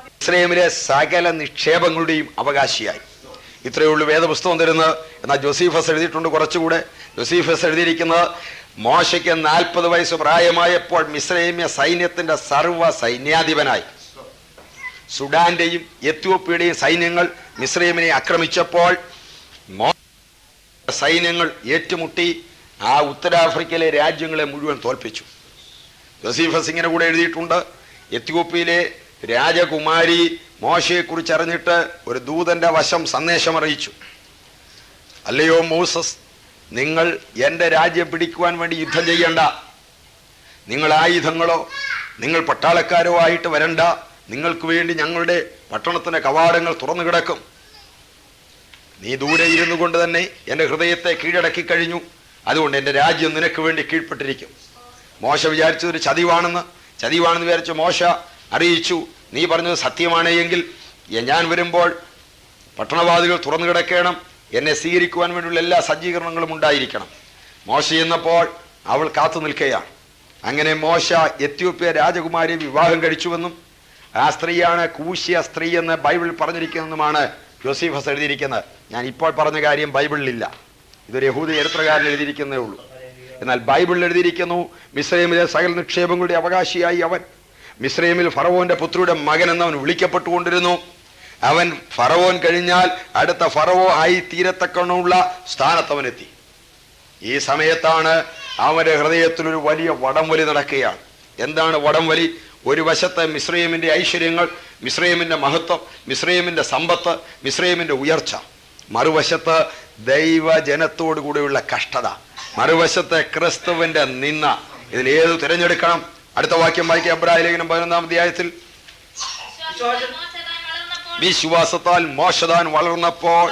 [SPEAKER 2] മിസ്രയീമിലെ സകല നിക്ഷേപങ്ങളുടെയും അവകാശിയായി. ഇത്രയേ ഉള്ളൂ വേദപുസ്തകം തരുന്നത്. എന്നാൽ ജോസീഫസ് എഴുതിയിട്ടുണ്ട് കുറച്ചുകൂടെ. ജോസീഫസ് എഴുതിയിരിക്കുന്നത് മോശയ്ക്ക് 40 വയസ്സ് പ്രായമായപ്പോൾ മിസ്രയീമ്യ സൈന്യത്തിന്റെ സർവ്വ സൈന്യാധിപനായി. സുഡാന്റെയും എത്യോപ്യയുടെയും സൈന്യങ്ങൾ മിസ്രയീമിനെ ആക്രമിച്ചപ്പോൾ സൈന്യങ്ങൾ ഏറ്റുമുട്ടി ആ ഉത്തരാഫ്രിക്കയിലെ രാജ്യങ്ങളെ മുഴുവൻ തോൽപ്പിച്ചു. ജോസീഫസ് ഇങ്ങനെ കൂടെ എഴുതിയിട്ടുണ്ട്, എത്യോപ്യയിലെ രാജകുമാരി മോശയെക്കുറിച്ച് അറിഞ്ഞിട്ട് ഒരു ദൂതന്റെ വശം സന്ദേശം അറിയിച്ചു. അല്ലയോ മോസസ്, നിങ്ങൾ എൻ്റെ രാജ്യം പിടിക്കുവാൻ വേണ്ടി യുദ്ധം ചെയ്യണ്ട. നിങ്ങൾ ആയുധങ്ങളോ നിങ്ങൾ പട്ടാളക്കാരോ ആയിട്ട് വരണ്ട. നിങ്ങൾക്ക് വേണ്ടി ഞങ്ങളുടെ പട്ടണത്തിന്റെ കവാടങ്ങൾ തുറന്നു കിടക്കും. നീ ദൂരെ ഇരുന്നു കൊണ്ട് തന്നെ എൻ്റെ ഹൃദയത്തെ കീഴടക്കി കഴിഞ്ഞു. അതുകൊണ്ട് എൻ്റെ രാജ്യം നിനക്ക് വേണ്ടി കീഴ്പ്പെട്ടിരിക്കും. മോശ വിചാരിച്ചതൊരു ചതിവാണെന്ന് വിചാരിച്ചു മോശ അറിയിച്ചു, നീ പറഞ്ഞത് സത്യമാണ് എങ്കിൽ ഞാൻ വരുമ്പോൾ പട്ടണവാതികൾ തുറന്നു കിടക്കണം, എന്നെ സ്വീകരിക്കുവാൻ വേണ്ടിയുള്ള എല്ലാ സജ്ജീകരണങ്ങളും ഉണ്ടായിരിക്കണം. മോശ എന്നപ്പോൾ അവൾ കാത്തു നിൽക്കുകയാണ്. അങ്ങനെ മോശ എത്യോപ്യ രാജകുമാരിയെ വിവാഹം കഴിച്ചുവെന്നും ആ സ്ത്രീയാണ് കൂശ്യ സ്ത്രീ എന്ന് ബൈബിളിൽ പറഞ്ഞിരിക്കുന്നതുമാണ് ജോസീഫസ് എഴുതിയിരിക്കുന്നത്. ഞാൻ ഇപ്പോൾ പറഞ്ഞ കാര്യം ബൈബിളിലില്ല, ഇതൊരു യഹൂദ ചരിത്രകാരൻ എഴുതിയിരിക്കുന്നേ ഉള്ളൂ. എന്നാൽ ബൈബിളിൽ എഴുതിയിരിക്കുന്നു, മിസ്രയീമിലെ സകല നിക്ഷേപങ്ങളുടെ അവകാശിയായി അവൻ. മിസ്രയീമിൽ ഫറവോന്റെ പുത്രിയുടെ മകൻ എന്നവൻ വിളിക്കപ്പെട്ടുകൊണ്ടിരുന്നു. അവൻ ഫറവോൻ കഴിഞ്ഞാൽ അടുത്ത ഫറവോ ആയി തീരത്തക്കണമുള്ള സ്ഥാനത്തവനെത്തി. ഈ സമയത്താണ് അവന്റെ ഹൃദയത്തിൽ ഒരു വലിയ വടംവലി നടക്കുകയാണ്. എന്താണ് വടംവലി? ഒരു വശത്ത് മിസ്രയീമിന്റെ ഐശ്വര്യങ്ങൾ, മിസ്രയീമിന്റെ മഹത്വം, മിസ്രയീമിന്റെ സമ്പത്ത്, മിസ്രയീമിന്റെ ഉയർച്ച. മറുവശത്ത് ദൈവജനത്തോടു കൂടെയുള്ള കഷ്ടത, മറുവശത്ത് ക്രിസ്തുവിന്റെ നിന്ന. ഇതിലേത് തിരഞ്ഞെടുക്കണം? അടുത്ത വാക്യം വായിക്കുക. എബ്രായ ലേഖനം 11-ാം അധ്യായത്തിൽ, വിശ്വാസത്താൽ മോശതാൻ വളർന്നപ്പോൾ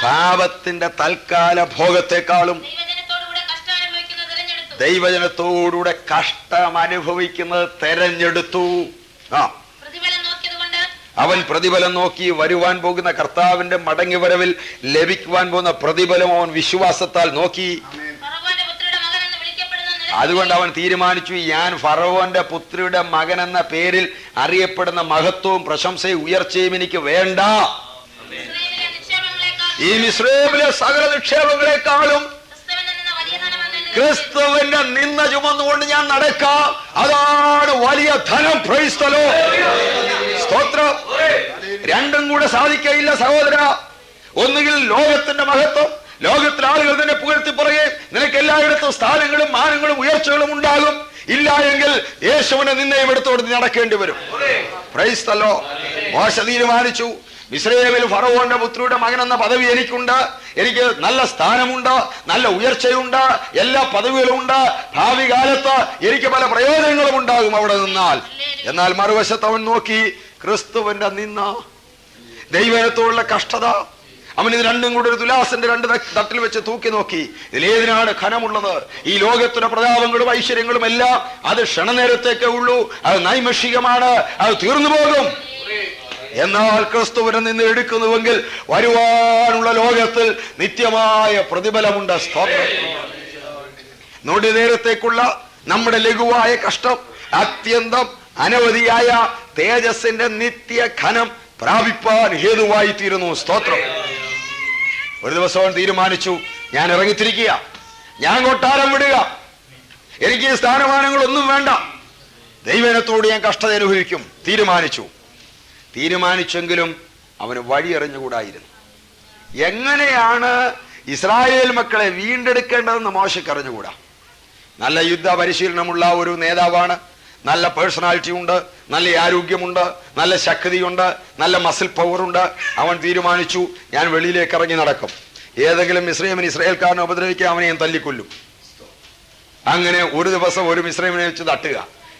[SPEAKER 2] പാപത്തിന്റെ തൽക്കാല ഭോഗത്തെക്കാളും ദൈവജനത്തോടുകൂടെ കഷ്ടം അനുഭവിക്കുന്നത് തെരഞ്ഞെടുത്തു. അവൻ പ്രതിഫലം നോക്കി വരുവാൻ പോകുന്ന കർത്താവിന്റെ മടങ്ങി വരവിൽ ലഭിക്കുവാൻ പോകുന്ന പ്രതിഫലം അവൻ വിശ്വാസത്താൽ നോക്കി. അതുകൊണ്ട് അവൻ തീരുമാനിച്ചു, ഞാൻ ഫറവോന്റെ പുത്രിയുടെ മകൻ എന്ന പേരിൽ അറിയപ്പെടുന്ന മഹത്വവും പ്രശംസയും ഉയർച്ചയും എനിക്ക് വേണ്ട. ഈ മിസ്രയീമിലെ സകല നിക്ഷേപങ്ങളെക്കാളും ക്രിസ്തുവിന്റെ നിന്ന ചുമന്നുകൊണ്ട് ഞാൻ നടക്കാം. അതാണ് വലിയ ധനം. Price the Lord. സ്തോത്രം. രണ്ടും കൂടെ സാധിക്കയില്ല സഹോദര. ഒന്നുകിൽ ലോകത്തിന്റെ മഹത്വം, ലോകത്തിലെ ആളുകൾ തന്നെ പുകഴ്ത്തി പറയും, നിനക്ക് എല്ലായിടത്തും സ്ഥാനങ്ങളും മാനങ്ങളും ഉയർച്ചകളും ഉണ്ടാകും. ഇല്ല എങ്കിൽ യേശുവിനെ നിന്നെയും എടുത്തോടുത്ത് നടക്കേണ്ടി വരും. Praise the Lord. മോശ തീരുമാനിച്ചു, മിസ്രയീമിൽ ഫറവോന്റെ പുത്രിയുടെ മകൻ എന്ന പദവി എനിക്കുണ്ട്, എനിക്ക് നല്ല സ്ഥാനമുണ്ട്, നല്ല ഉയർച്ചയുണ്ട്, എല്ലാ പദവികളും ഉണ്ട്. ഭാവി കാലത്ത് എനിക്ക് പല പ്രയോജനങ്ങളും ഉണ്ടാകും അവിടെ നിന്നാൽ. എന്നാൽ മറുവശത്ത് അവൻ നോക്കി ക്രിസ്തുവിന്റെ നിന്ന, ദൈവത്തോടുള്ള കഷ്ടത. അവൻ ഇത് രണ്ടും കൂടെ ഒരു തുലാസിന്റെ രണ്ട് തട്ടിൽ വെച്ച് തൂക്കി നോക്കി. ഇതിലേതിനാണ് ഘനമുള്ളത്? ഈ ലോകത്തിന്റെ പ്രതാപങ്ങളും ഐശ്വര്യങ്ങളും എല്ലാം അത് ക്ഷണനേരത്തേക്കേ ഉള്ളൂ, അത് നൈമിഷികമാണ്, അത് തീർന്നു പോകും. എന്നാൽ ക്രിസ്തുവിനെ നിന്ന് എടുക്കുന്നുവെങ്കിൽ വരുവാനുള്ള ലോകത്തിൽ നിത്യമായ പ്രതിഫലമുണ്ട്. സ്തോത്രം. നൊടി നേരത്തേക്കുള്ള നമ്മുടെ ലഘുവായ കഷ്ടം അത്യന്തം അനവധിയായ തേജസ്സിന്റെ നിത്യ ഘനം പ്രാപിപ്പാൻ ഹേതുവായി തീരുന്നു. സ്തോത്രം. ഒരു ദിവസം അവൻ തീരുമാനിച്ചു, ഞാൻ ഇറങ്ങിത്തിരിക്കുക, ഞാൻ കൊട്ടാരം വിടുക, എനിക്ക് സ്ഥാനമാനങ്ങളൊന്നും വേണ്ട, ദൈവജനത്തോട് ഞാൻ കഷ്ടത അനുഭവിക്കും. തീരുമാനിച്ചെങ്കിലും അവന് വഴി അറിഞ്ഞുകൂടായിരുന്നു. എങ്ങനെയാണ് ഇസ്രായേൽ മക്കളെ വീണ്ടെടുക്കേണ്ടതെന്ന് മോശയ്ക്ക് അറിഞ്ഞുകൂടാ. നല്ല യുദ്ധ പരിശീലനമുള്ള ഒരു നേതാവാണ്, നല്ല പേഴ്സണാലിറ്റി ഉണ്ട്, നല്ല ആരോഗ്യമുണ്ട്, നല്ല ശക്തിയുണ്ട്, നല്ല മസിൽ പവറുണ്ട്. അവൻ തീരുമാനിച്ചു, ഞാൻ വെളിയിലേക്ക് ഇറങ്ങി നടക്കും, ഏതെങ്കിലും ഇസ്രായേൽക്കാരനെ ഉപദ്രവിക്കാൻ അവനെ ഞാൻ തല്ലിക്കൊല്ലും. അങ്ങനെ ഒരു ദിവസം ഒരു മിസ്രയീമിനെ വെച്ച് തട്ടുക,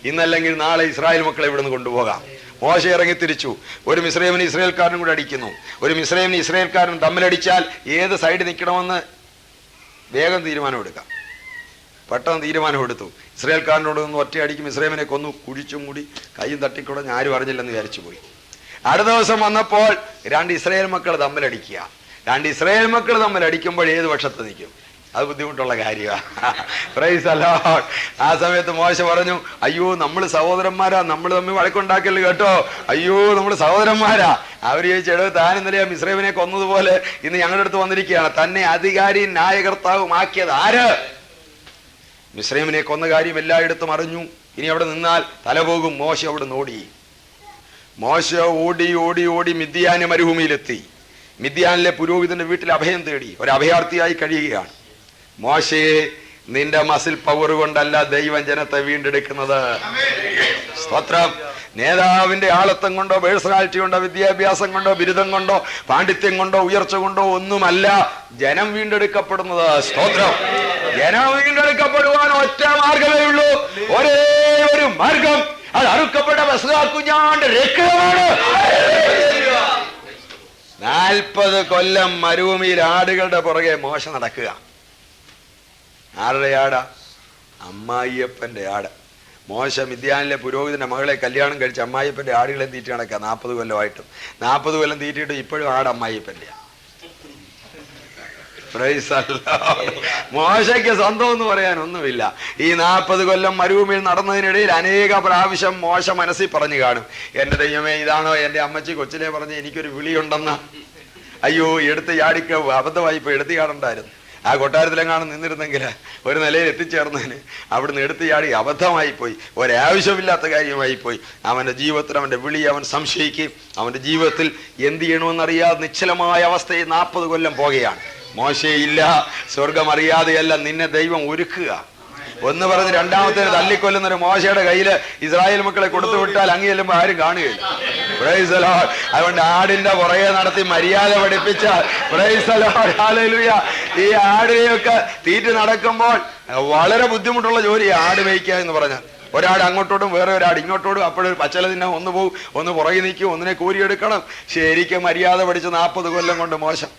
[SPEAKER 2] ഇന്നല്ലെങ്കിൽ നാളെ ഇസ്രായേൽ മക്കളെ ഇവിടുന്ന് കൊണ്ടുപോകാം. മോശ ഇറങ്ങി തിരിച്ചു. ഒരു മിസ്രയീമിന് ഇസ്രായേൽക്കാരനും കൂടെ അടിക്കുന്നു. ഒരു മിസ്രയീമിന് ഇസ്രായേൽക്കാരനും തമ്മിലടിച്ചാൽ ഏത് സൈഡ് നിൽക്കണമെന്ന് വേഗം തീരുമാനമെടുക്കാം. പെട്ടെന്ന് തീരുമാനമെടുത്തു. ഇസ്രായേൽക്കാരനോട് നിന്ന് ഒറ്റയടിക്കും മിസ്രയീമിനെ കൊന്നു, കുഴിച്ചും കൂടി കൈയും തട്ടിക്കുടഞ്ഞ് ആരും അറിഞ്ഞില്ലെന്ന് വിചാരിച്ചു പോയി. അടുത്ത ദിവസം വന്നപ്പോൾ രണ്ട് ഇസ്രായേൽ മക്കൾ തമ്മിലടിക്കുക. രണ്ട് ഇസ്രായേൽ മക്കൾ തമ്മിലടിക്കുമ്പോൾ ഏത് പക്ഷത്ത് നിൽക്കും? അത് ബുദ്ധിമുട്ടുള്ള കാര്യമാണ്. പ്രൈസ് അല്ലോ. ആ സമയത്ത് മോശ പറഞ്ഞു, അയ്യോ നമ്മൾ സഹോദരന്മാരാ, നമ്മൾ തമ്മിൽ വഴക്കുണ്ടാക്കല് കേട്ടോ, അയ്യോ നമ്മൾ സഹോദരന്മാരാ. അവർ ചോദിച്ചെടോ, താൻ ഇന്നലെ മിസ്രൈമിനെ കൊന്നതുപോലെ ഇന്ന് ഞങ്ങളുടെ അടുത്ത് വന്നിരിക്കുകയാണ്. തന്നെ അധികാരിയും ന്യായകർത്താവും ആക്കിയത് ആര്? മിസ്രൈമിനെ കൊന്ന കാര്യം എല്ലായിടത്തും അറിഞ്ഞു. ഇനി അവിടെ നിന്നാൽ തല പോകും. മോശ അവിടെ ഓടി. മോശ ഓടി ഓടി ഓടി മിദ്യാന് മരുഭൂമിയിലെത്തി. മിദ്യാനിലെ പുരോഹിതന്റെ വീട്ടിൽ അഭയം തേടി ഒരു അഭയാർത്ഥിയായി കഴിയുകയാണ്. മോശയെ, നിന്റെ മസിൽ പവർ കൊണ്ടല്ല ദൈവം ജനത്തെ വീണ്ടെടുക്കുന്നത്. സ്തോത്രം. നേതാവിന്റെ ആളത്വം കൊണ്ടോ പേഴ്സണാലിറ്റി കൊണ്ടോ വിദ്യാഭ്യാസം കൊണ്ടോ ബിരുദം കൊണ്ടോ പാണ്ഡിത്യം കൊണ്ടോ ഉയർച്ച കൊണ്ടോ ഒന്നുമല്ല ജനം വീണ്ടെടുക്കപ്പെടുന്നത്. സ്തോത്രം. ജനം വീണ്ടെടുക്കപ്പെടുവാൻ ഒറ്റ മാർഗമേ ഉള്ളൂ. ഒരേ ഒരു മാർഗം, അത് അറുക്കപ്പെട്ട കുഞ്ഞാണ്ട് രക്തമാണ്. 40 കൊല്ലം മരുഭൂമിയിൽ ആടുകളുടെ പുറകെ മോശ നടക്കുക. ആരുടെ ആടാ? അമ്മായിയപ്പന്റെ ആട്. മോശ മിദ്യാനിലെ പുരോഹിതന്റെ മകളെ കല്യാണം കഴിച്ച് അമ്മായിയപ്പന്റെ ആടുകളെ തീറ്റി നടക്കുക 40 കൊല്ലമായിട്ടും. 40 കൊല്ലം തീറ്റിയിട്ടും ഇപ്പോഴും ആട് അമ്മായിയപ്പന്റെ. മോശയ്ക്ക് സ്വന്തം എന്ന് പറയാൻ ഒന്നുമില്ല. ഈ 40 കൊല്ലം മരുഭൂമിയിൽ നടന്നതിനിടയിൽ അനേക പ്രാവശ്യം മോശ മനസ്സിൽ പറഞ്ഞു കാണും, എന്റെ ദൈവമേ, ഇതാണോ എന്റെ അമ്മച്ചി കൊച്ചിലെ പറഞ്ഞ് എനിക്കൊരു വിളിയുണ്ടെന്ന്. അയ്യോ, എടുത്ത് ചാടിക്ക അബദ്ധമായി പോയി, എടുത്ത് ചാടണ്ടായിരുന്നു. ആ കൊട്ടാരത്തിലെങ്ങാനും നിന്നിരുന്നെങ്കിൽ ഒരു നിലയിൽ എത്തിച്ചേർന്നതിന് അവിടുന്ന് എടുത്ത് ചാടി അബദ്ധമായി പോയി, ഒരാവശ്യമില്ലാത്ത കാര്യമായി പോയി. അവന്റെ ജീവിതത്തിൽ അവന്റെ വിളി അവൻ സംശയിക്കുകയും അവന്റെ ജീവിതത്തിൽ എന്ത് ചെയ്യണമെന്നറിയാതെ നിശ്ചലമായ അവസ്ഥയിൽ 40 കൊല്ലം പോകുകയാണ്. മോശയില്ല, സ്വർഗം അറിയാതെയല്ല നിന്നെ ദൈവം ഒരുക്കുക. ഒന്ന് പറഞ്ഞ് രണ്ടാമത്തേന് തല്ലിക്കൊല്ലുന്നൊരു മോശയുടെ കയ്യില് ഇസ്രായേൽ മക്കളെ കൊടുത്തു വിട്ടാൽ അങ്ങ് ചെല്ലുമ്പോ ആരും കാണുകയില്ല. Price the Lord. അതുകൊണ്ട് ആടിന്റെ പുറകെ നടത്തി മര്യാദ പഠിപ്പിച്ച, പ്രൈസ് ദി ലോർഡ്, ഹല്ലേലൂയ, ഈ ആടിനെയൊക്കെ തീറ്റി നടക്കുമ്പോൾ വളരെ ബുദ്ധിമുട്ടുള്ള ജോലിയാണ് ആട് മേയ്ക്കുക എന്ന് പറഞ്ഞാൽ. ഒരാട് അങ്ങോട്ടോടും വേറെ ഒരാട് ഇങ്ങോട്ടോടും. അപ്പോഴൊരു പച്ചല തിന്നാൻ ഒന്ന് പോകും, ഒന്ന് പുറകെ നിൽക്കും, ഒന്നിനെ കോരിയെടുക്കണം. ശരിക്കും മര്യാദ പഠിച്ച് 40 കൊല്ലം കൊണ്ട് മോശം.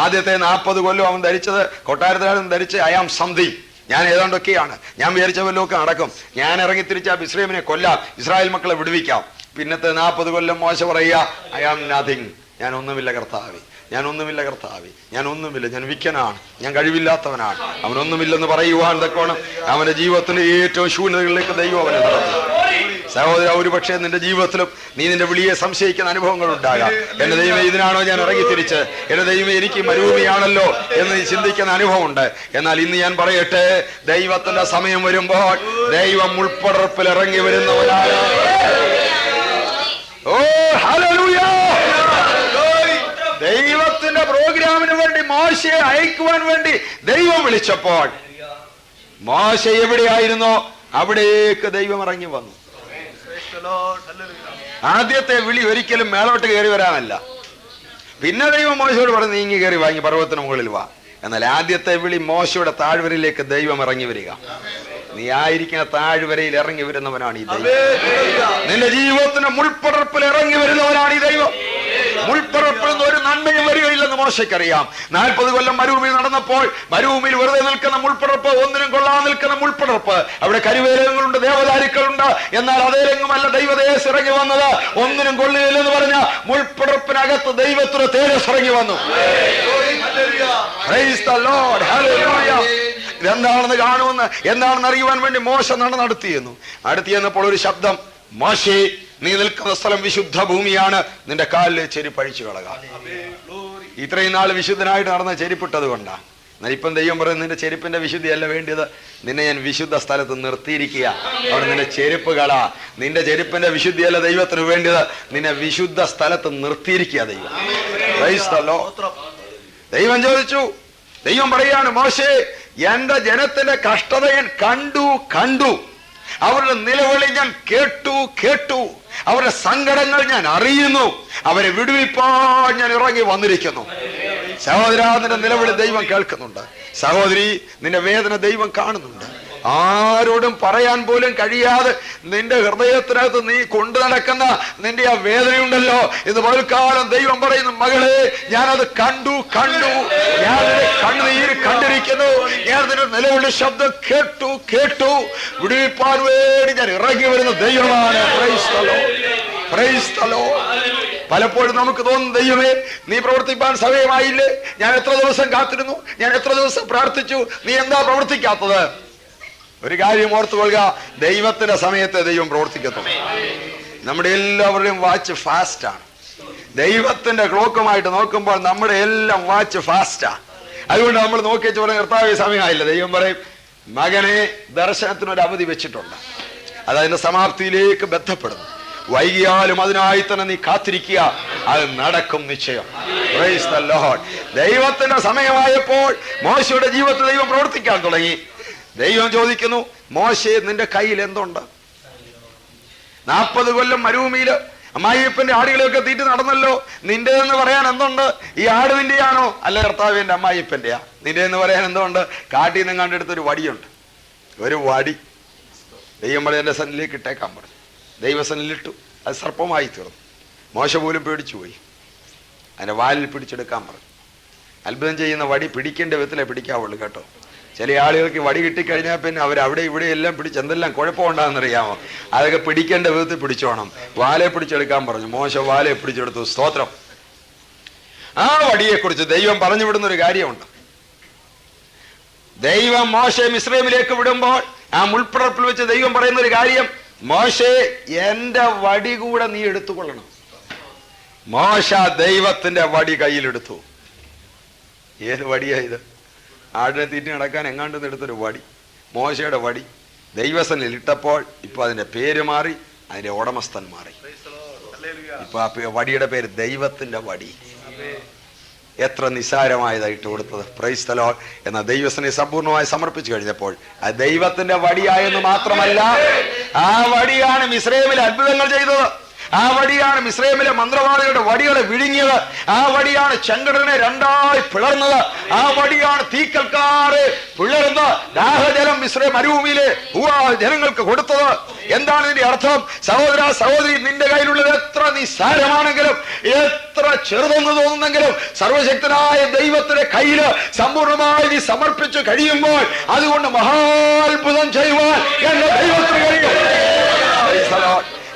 [SPEAKER 2] ആദ്യത്തെ 40 കൊല്ലം അവൻ ധരിച്ചത്, കൊട്ടാരത്തിലാണ് ധരിച്ച് ഐ ആം സംതിങ്, ഞാൻ ഏതാണ്ടൊക്കെയാണ്, ഞാൻ വിചാരിച്ച വല്ലതൊക്കെ നടക്കും, ഞാൻ ഇറങ്ങി തിരിച്ച മിസ്രൈമിനെ കൊല്ലാം, ഇസ്രായേൽ മക്കളെ വിടുവിക്കാം. പിന്നത്തെ 40 കൊല്ലം മോശ പറയുക, ഐ ആം നത്തിങ്, ഞാൻ ഒന്നുമില്ല കർത്താവേ, ഞാൻ ഒന്നുമില്ല കർത്താവേ, ഞാൻ ഒന്നുമില്ല, ഞാൻ വിക്കനാണ്, ഞാൻ കഴിവില്ലാത്തവനാണ്. അവനൊന്നുമില്ലെന്ന് പറയുവാൻ തക്കോണം അവന്റെ ജീവിതത്തിന്റെ ഏറ്റവും ശൂന്യതകളിലേക്ക് ദൈവം അവനെ നടത്തി. സഹോദര, ഒരു പക്ഷേ നിന്റെ ജീവിതത്തിലും നീ നിന്റെ വിളിയെ സംശയിക്കുന്ന അനുഭവങ്ങൾ ഉണ്ടാകാം. എന്റെ ദൈവമേ, ഇതിനാണോ ഞാൻ ഇറങ്ങി തിരിച്ച്, എന്റെ ദൈവമേ എനിക്ക് മരുഭൂമിയാണല്ലോ എന്ന് നീ ചിന്തിക്കുന്ന അനുഭവമുണ്ട്. എന്നാൽ ഇന്ന് ഞാൻ പറയട്ടെ, ദൈവത്തിന്റെ സമയം വരുമ്പോൾ ദൈവം മുൾപ്പടർപ്പിൽ ഇറങ്ങി വരുന്നവനാണ്. ഓ ഹല്ലേലൂയ. ദൈവത്തിന്റെ പ്രോഗ്രാമിന് വേണ്ടി മോശയെ അയക്കുവാൻ വേണ്ടി ദൈവം വിളിച്ചപ്പോൾ മോശ എവിടെയായിരുന്നോ അവിടേക്ക് ദൈവം ഇറങ്ങി വന്നു. ആദ്യത്തെ വിളി ഒരിക്കലും മേലോട്ട് കയറി വരാനല്ല. പിന്നെ ദൈവം മോശയോട് പറഞ്ഞു, നീങ്ങി കയറി വാങ്ങി പർവ്വതത്തിന് മുകളിൽ വാ. എന്നാൽ ആദ്യത്തെ വിളി മോശയുടെ താഴ്വരയിലേക്ക് ദൈവം ഇറങ്ങി വരിക. നീ ആയിരിക്കുന്ന താഴ്വരയിൽ ഇറങ്ങി വരുന്നവനാണ് ഈ ദൈവം. നിന്റെ ജീവിതത്തിന് മുൾപ്പടർപ്പിൽ ഇറങ്ങി വരുന്നവനാണ് ഈ ദൈവം. മുൾപ്പടർപ്പിൽ നിന്ന് ഒരു നന്മയും വരികയില്ലെന്ന് മോശയ്ക്കറിയാം. 40 കൊല്ലം മരുഭൂമിയിൽ നടന്നപ്പോൾ മരുഭൂമിയിൽ വെറുതെ നിൽക്കുന്ന മുൾപ്പടർപ്പ്, ഒന്നിനും കൊള്ളാൻ നിൽക്കുന്ന മുൾപ്പടർപ്പ്. അവിടെ കരുവേലങ്ങളുണ്ട്, ദേവദാരുക്കളുണ്ട്. എന്നാൽ അതേലെങ്ങുമല്ല ദൈവതേജസ് ഇറങ്ങി വന്നത്. ഒന്നിനും കൊള്ളുകയില്ലെന്ന് പറഞ്ഞ മുൾപ്പടർപ്പിനകത്ത് ദൈവത്തിന് തേജസ് ഇറങ്ങി വന്നു. Praise the Lord. Hallelujah. ഇതെന്താണെന്ന് കാണുമെന്ന്, എന്താണെന്ന് അറിയുവാൻ വേണ്ടി മോശ നടത്തിയെന്നു. അടുത്തിയെന്നപ്പോൾ ഒരു ശബ്ദം, മോശേ, നീ നിൽക്കുന്ന സ്ഥലം വിശുദ്ധ ഭൂമിയാണ്, നിന്റെ കാലിലെ ചെരുപ്പ് അഴിച്ചു കളക. ഇത്രയും നാൾ വിശുദ്ധനായിട്ട് നടന്ന ചെരുപ്പിട്ടത് കൊണ്ടാണ്. എന്നാൽ ഇപ്പം ദൈവം പറയുന്നത്, നിന്റെ ചെരുപ്പിന്റെ വിശുദ്ധിയല്ല വേണ്ടിയത്, നിന്നെ ഞാൻ വിശുദ്ധ സ്ഥലത്ത് നിർത്തിയിരിക്കുക. അവിടെ നിന്റെ ചെരുപ്പ് കള. നിന്റെ ചെരുപ്പിന്റെ വിശുദ്ധിയല്ല ദൈവത്തിന് വേണ്ടിയത്, നിന്നെ വിശുദ്ധ സ്ഥലത്ത് നിർത്തിയിരിക്കുക ദൈവം. Praise the Lord. ദൈവം ചോദിച്ചു, ദൈവം പറയാണ്, മോശേ, എന്റെ ജനത്തിന്റെ കഷ്ടത ഞാൻ കണ്ടു, അവരുടെ നിലവിളി ഞാൻ കേട്ടു, അവരുടെ സങ്കടങ്ങൾ ഞാൻ അറിയുന്നു, അവരെ വിടുവിപ്പാൻ ഞാൻ ഇറങ്ങി വന്നിരിക്കുന്നു. സഹോദര, നിന്റെ നിലവിളി ദൈവം കേൾക്കുന്നുണ്ട്. സഹോദരി, നിന്റെ വേദന ദൈവം കാണുന്നുണ്ട്. ആരോടും പറയാൻ പോലും കഴിയാതെ നിന്റെ ഹൃദയത്തിനകത്ത് നീ കൊണ്ടു നടക്കുന്ന നിന്റെ ആ വേദനയുണ്ടല്ലോ, ഇത് പകൽക്കാലം ദൈവം പറയുന്നു, മകളെ, ഞാനത് കണ്ടു, ഞാൻ നിന്റെ കണ്ണുനീര് കണ്ടിരിക്കുന്നു, ഞാൻ നിന്റെ നിലവിളി ശബ്ദം കേട്ടു, വിടുവിപ്പാൻ വേണ്ടി ഞാൻ ഇറങ്ങി വരുന്ന ദൈവമാണ്. Praise the Lord. Praise the Lord. പലപ്പോഴും നമുക്ക് തോന്നും, ദൈവമേ നീ പ്രവർത്തിപ്പാൻ സമയമായില്ലേ, ഞാൻ എത്ര ദിവസം കാത്തിരുന്നു, ഞാൻ എത്ര ദിവസം പ്രാർത്ഥിച്ചു, നീ എന്താ പ്രവർത്തിക്കാത്തത്? ഒരു കാര്യം ഓർത്തുകൊള്ളുക, ദൈവത്തിന്റെ സമയത്തെ ദൈവം പ്രവർത്തിക്കത്തുള്ളൂ. നമ്മുടെ എല്ലാവരുടെയും വാച്ച് ഫാസ്റ്റാണ്. ദൈവത്തിന്റെ ക്ലോക്കുമായിട്ട് നോക്കുമ്പോൾ നമ്മുടെ എല്ലാം വാച്ച് ഫാസ്റ്റാ. അതുകൊണ്ട് നമ്മൾ നോക്കിച്ചു പറഞ്ഞ കർത്താവേ സമയമായില്ല, ദൈവം പറയും, മകനെ ദർശനത്തിനൊരു അവധി വെച്ചിട്ടുണ്ട്, അതതിന്റെ സമാപ്തിയിലേക്ക് ബന്ധപ്പെടുന്നു. വൈകിയാലും അതിനായി തന്നെ നീ കാത്തിരിക്കുക, അത് നടക്കും നിശ്ചയം. Price the Lord. ദൈവത്തിന്റെ സമയമായപ്പോൾ മോശയുടെ ജീവിതത്തിൽ ദൈവം പ്രവർത്തിക്കാൻ തുടങ്ങി. ദൈവം ചോദിക്കുന്നു, മോശേ നിന്റെ കയ്യിൽ എന്തുണ്ട്? 40 കൊല്ലം മരുഭൂമിയില് അമ്മായിയപ്പന്റെ ആടുകളെയൊക്കെ തീറ്റി നടന്നല്ലോ, നിന്റെ എന്ന് പറയാൻ എന്തുണ്ട്? ഈ ആട് നിന്റെയാണോ? അല്ല കർത്താവ്, എന്റെ അമ്മായിപ്പന്റെയാ. നിന്റെ എന്ന് പറയാൻ എന്തുകൊണ്ട്? കാട്ടിൽ നിന്ന് കണ്ടെടുത്തൊരു വടിയുണ്ട്, ഒരു വടി. ദൈവം പറയും എന്റെ സന്നിലേക്ക് ഇട്ടേക്കാൻ പറഞ്ഞു. ദൈവസന്നിലിട്ടു, അത് സർപ്പമായി തീർന്നു. മോശ പോലും പേടിച്ചു പോയി. അതിന്റെ വാലിൽ പിടിച്ചെടുക്കാൻ പറഞ്ഞു. അത്ഭുതം ചെയ്യുന്ന വടി പിടിക്കേണ്ട വിധത്തിലേ പിടിക്കാവുള്ളൂ കേട്ടോ. ചില ആളുകൾക്ക് വടി കിട്ടിക്കഴിഞ്ഞാൽ പിന്നെ അവരവിടെ ഇവിടെ എല്ലാം പിടിച്ച് എന്തെല്ലാം കുഴപ്പമുണ്ടാകുന്നറിയാമോ? അതൊക്കെ പിടിക്കേണ്ട വിധത്തിൽ പിടിച്ചോണം. വാലെ പിടിച്ചെടുക്കാൻ പറഞ്ഞു. മോശ വാലെ പിടിച്ചെടുത്തു. സ്തോത്രം. ആ വടിയെക്കുറിച്ച് ദൈവം പറഞ്ഞു വിടുന്നൊരു കാര്യമുണ്ട്. ദൈവം മോശയെ മിസ്രൈമിലേക്ക് വിടുമ്പോൾ ആ മുൾപ്പടർപ്പിൽ വെച്ച് ദൈവം പറയുന്ന ഒരു കാര്യം, മോശേ എന്റെ വടി കൂടെ നീ എടുത്തുകൊള്ളണം. മോശ ദൈവത്തിന്റെ വടി കയ്യിലെടുത്തു. ഏത് വടിയാ ഇത്? ആടിനെ തീറ്റി നടക്കാൻ എങ്ങാണ്ട് എടുത്തൊരു വടി, മോശയുടെ വടി. ദൈവസനിൽ ഇട്ടപ്പോൾ ഇപ്പൊ അതിന്റെ പേര് മാറി, അതിന്റെ ഉടമസ്ഥൻ മാറി. ഇപ്പൊ ആ വടിയുടെ പേര് ദൈവത്തിന്റെ വടി. എത്ര നിസ്സാരമായതായിട്ട് കൊടുത്തത്. Price the Lord. എന്നാൽ ദൈവസനെ സമ്പൂർണ്ണമായി സമർപ്പിച്ചു കഴിഞ്ഞപ്പോൾ ആ ദൈവത്തിന്റെ വടിയായെന്ന് മാത്രമല്ല, ആ വടിയാണ് മിസ്രൈമിൽ അത്ഭുതങ്ങൾ ചെയ്തത്. ആ വടിയാണ് മിസ്രൈമിലെ മന്ത്രവാദികളുടെ വടികളെ വിഴുങ്ങിയത്. ആ വടിയാണ് ചെങ്കടലിനെ രണ്ടായി പിളർന്നത്. ആ വടിയാണ് തീക്കൽക്കാരെ പിളർന്ന് ദാഹജലം മിസ്രൈം മരുഭൂമിയിലെ ജനങ്ങൾക്ക് കൊടുത്തത്. എന്താണ് ഇതിന്റെ അർത്ഥം? സഹോദര സഹോദരി, നിന്റെ കയ്യിലുള്ളത് എത്ര നിസ്സാരമാണെങ്കിലും, എത്ര ചെറുതെന്ന് തോന്നുന്നെങ്കിലും, സർവശക്തനായ ദൈവത്തിന്റെ കയ്യില് സമ്പൂർണ്ണമായി നീ സമർപ്പിച്ചു കഴിയുമ്പോൾ അതുകൊണ്ട് മഹാത്ഭുതം ചെയ്യുവാൻ എന്റെ ദൈവത്തിന് കഴിയും.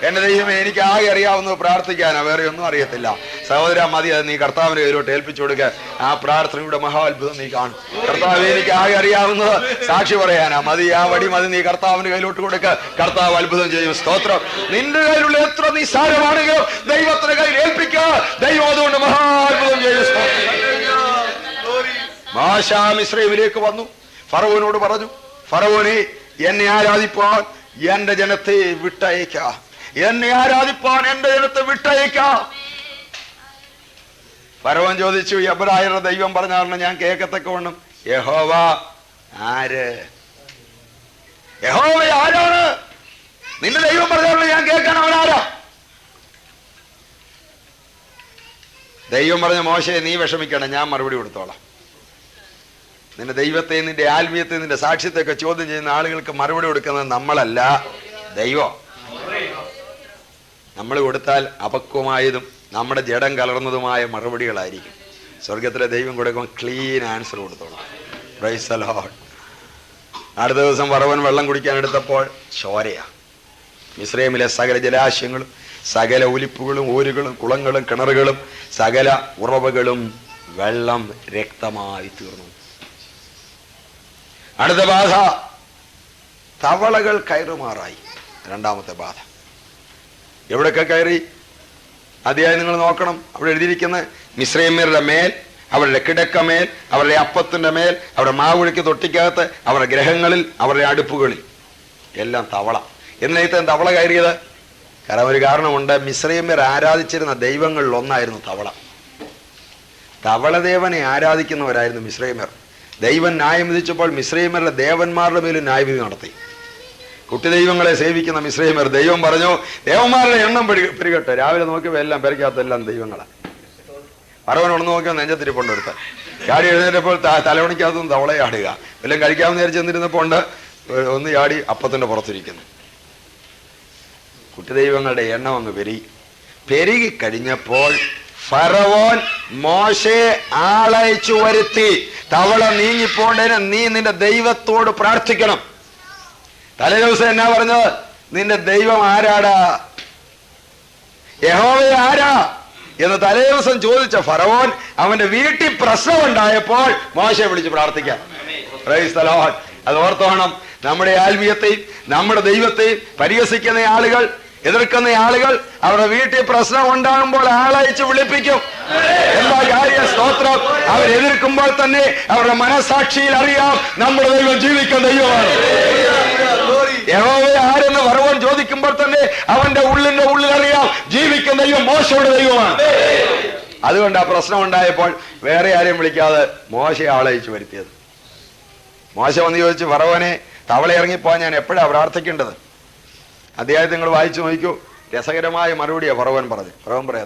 [SPEAKER 2] എന്റെ ദൈവമേ, എനിക്ക് ആകെ അറിയാവുന്നത് പ്രാർത്ഥിക്കാനാ, വേറെ ഒന്നും അറിയത്തില്ല. സഹോദര മതി, അത് നീ കർത്താവിന്റെ കയ്യിലോട്ട് ഏൽപ്പിച്ചു കൊടുക്കുക. ആ പ്രാർത്ഥനയുടെ മഹാത്ഭുതം നീ കാണും. കർത്താവ്, എനിക്ക് ആകെ അറിയാവുന്നത് സാക്ഷി പറയാനാ, മതി, ആ വടി മതി, നീ കർത്താവിന്റെ കയ്യിലോട്ട് കൊടുക്കുക. കർത്താവ് അത്ഭുതം ചെയ്യും. സ്തോത്രം. നിന്റെ കയ്യിലുള്ള എത്ര നിസ്സാരമാണെങ്കിലും ദൈവത്തിന്റെ കയ്യിൽ ഏൽപ്പിക്കുക. ദൈവം അതുകൊണ്ട് മഹാത്ഭുതം ചെയ്യും. മോശ മിസ്രൈമിലേക്ക് വന്നു. ഫറവോനോട് പറഞ്ഞു, ഫറവോനെ, എന്നെ ആരാധിപ്പാൻ എന്റെ ജനത്തെ വിട്ടയക്ക, എന്നെ ആരാധിപ്പാൻ എന്റെ ജനത്തെ വിട്ടയക്ക. ഫറവോൻ ചോദിച്ചു, എബ്രായരുടെ ദൈവം പറഞ്ഞാൽ ഞാൻ കേൾക്കത്തക്കവണ്ണം യഹോവ ആര്? യഹോവ ആരാണ്? നിന്റെ ദൈവം പറഞ്ഞാൽ ഞാൻ കേൾക്കാൻ അവനാരാ? ദൈവം പറഞ്ഞ, മോശയെ നീ വിഷമിക്കണം, ഞാൻ മറുപടി കൊടുത്തോളാം. നിന്റെ ദൈവത്തെ, നിന്റെ ആത്മീയത്തെ, നിന്റെ സാക്ഷ്യത്തെയൊക്കെ ചോദ്യം ചെയ്യുന്ന ആളുകൾക്ക് മറുപടി കൊടുക്കുന്നത് നമ്മളല്ല, ദൈവം. നമ്മൾ കൊടുത്താൽ അപക്വമായതും നമ്മുടെ ജഡം കലർന്നതുമായ മറുപടികളായിരിക്കും. സ്വർഗത്തിലെ ദൈവം കൊടുക്കുമ്പോൾ ക്ലീൻ ആൻസർ കൊടുത്തോളാം. Price the Lord. അടുത്ത ദിവസം ഫറവോൻ വെള്ളം കുടിക്കാൻ എടുത്തപ്പോൾ ചോരയാ. മിസ്രൈമിലെ സകല ജലാശയങ്ങളും സകല ഒലിപ്പുകളും ഊരുകളും കുളങ്ങളും കിണറുകളും സകല ഉറവകളും വെള്ളം രക്തമായി തീർന്നു. അടുത്ത ബാധ, തവളകൾ കയറുമാറായി. രണ്ടാമത്തെ ബാധ. എവിടെയൊക്കെ കയറി? അധ്യായം നിങ്ങൾ നോക്കണം. അവിടെ എഴുതിയിരിക്കുന്നത് മിസ്രൈമ്യരുടെ മേൽ, അവരുടെ കിടക്കമേൽ, അവരുടെ അപ്പത്തിന്റെ മേൽ, അവരുടെ മാവുഴിക്ക് തൊട്ടിക്കകത്ത്, അവരുടെ ഗ്രഹങ്ങളിൽ, അവരുടെ അടുപ്പുകളിൽ എല്ലാം തവള. എന്നേറ്റം തവള കയറിയത്? കാരണം ഒരു കാരണമുണ്ട്. മിസ്രൈമ്യർ ആരാധിച്ചിരുന്ന ദൈവങ്ങളിൽ ഒന്നായിരുന്നു തവള. തവളദേവനെ ആരാധിക്കുന്നവരായിരുന്നു മിസ്രൈമ്യർ. ദൈവം ന്യായം വിധിച്ചപ്പോൾ മിസ്രൈമ്യരുടെ ദേവന്മാരുടെ മേലും ന്യായവിധി നടത്തി. കുട്ടിദൈവങ്ങളെ സേവിക്കുന്ന മിസ്രൈമ്യർ ദൈവം പറഞ്ഞു, ദേവന്മാരുടെ എണ്ണം പെരുകട്ടെ. രാവിലെ നോക്കിയപ്പോൾ എല്ലാം പെരയ്ക്കകത്തെല്ലാം ദൈവങ്ങളാണ്. ഫറവോൻ ഉണർന്ന് നോക്കിയാൽ നെഞ്ചത്തിരിപ്പുണ്ട് ഒരുത്തൻ. ചാടി എഴുന്നേറ്റപ്പോൾ തലവണിക്കകത്തുനിന്ന് തവളയാടുക. എല്ലാം കഴിക്കാമെന്ന് വിചാരിച്ച് ചെന്നിരുന്നപ്പോൾ ഉണ്ട് ഒന്ന് ചാടി അപ്പത്തിന്റെ പുറത്തിരിക്കുന്നു. കുട്ടിദൈവങ്ങളുടെ എണ്ണം അങ്ങ് പെരുകി കഴിഞ്ഞപ്പോൾ ഫറവോൻ മോശയെ ആളയച്ചു വരുത്തി, തവള നീങ്ങിപ്പോണ്ടതിന് നീ നിന്റെ ദൈവത്തോട് പ്രാർത്ഥിക്കണം. തലേ ദിവസം എന്നാ പറഞ്ഞത്? നിന്റെ ദൈവം ആരാടാ? യഹോവ ആരാ? എന്ന് തലേ ദിവസം ചോദിച്ച ഫറവോൻ അവന്റെ വീട്ടിൽ പ്രശ്നം ഉണ്ടായപ്പോൾ മോശയെ വിളിച്ച് പ്രാർത്ഥിക്കാൻ. Price the Lord. അത് ഓർത്തോണം, നമ്മുടെ ആത്മീയത്തെയും നമ്മുടെ ദൈവത്തെയും പരിഹസിക്കുന്ന ആളുകൾ, എതിർക്കുന്ന ആളുകൾ അവരുടെ വീട്ടിൽ പ്രശ്നം ഉണ്ടാകുമ്പോൾ ആളയച്ച് വിളിപ്പിക്കും. എന്താ കാര്യം? സ്തോത്രം. അവരെതിർക്കുമ്പോൾ തന്നെ അവരുടെ മനസാക്ഷിയിൽ അറിയാം നമ്മുടെ ദൈവം ജീവിക്കുന്ന ദൈവമാണ്. യഹോവയെ ആരെന്ന് ഫറവോൻ ചോദിക്കുമ്പോൾ തന്നെ അവന്റെ ഉള്ളിലറിയാം ജീവിക്കുന്ന ദൈവം മോശയുടെ ദൈവമാണ്. അതുകൊണ്ട് ആ പ്രശ്നം ഉണ്ടായപ്പോൾ വേറെ ആരെയും വിളിക്കാതെ മോശയെ ആളയച്ച് വരുത്തിയത്. മോശ വന്ന് ചോദിച്ചു, ഫറവോനെ, തവള ഇറങ്ങിപ്പോ ഞാൻ എപ്പോഴാ പ്രാർത്ഥിക്കേണ്ടത്? അദ്ദേഹത്തെ നിങ്ങൾ വായിച്ചു നോക്കൂ. രസകരമായ മറുപടിയാ ഫറവോൻ പറഞ്ഞു. ഫറവോൻ പറയാ,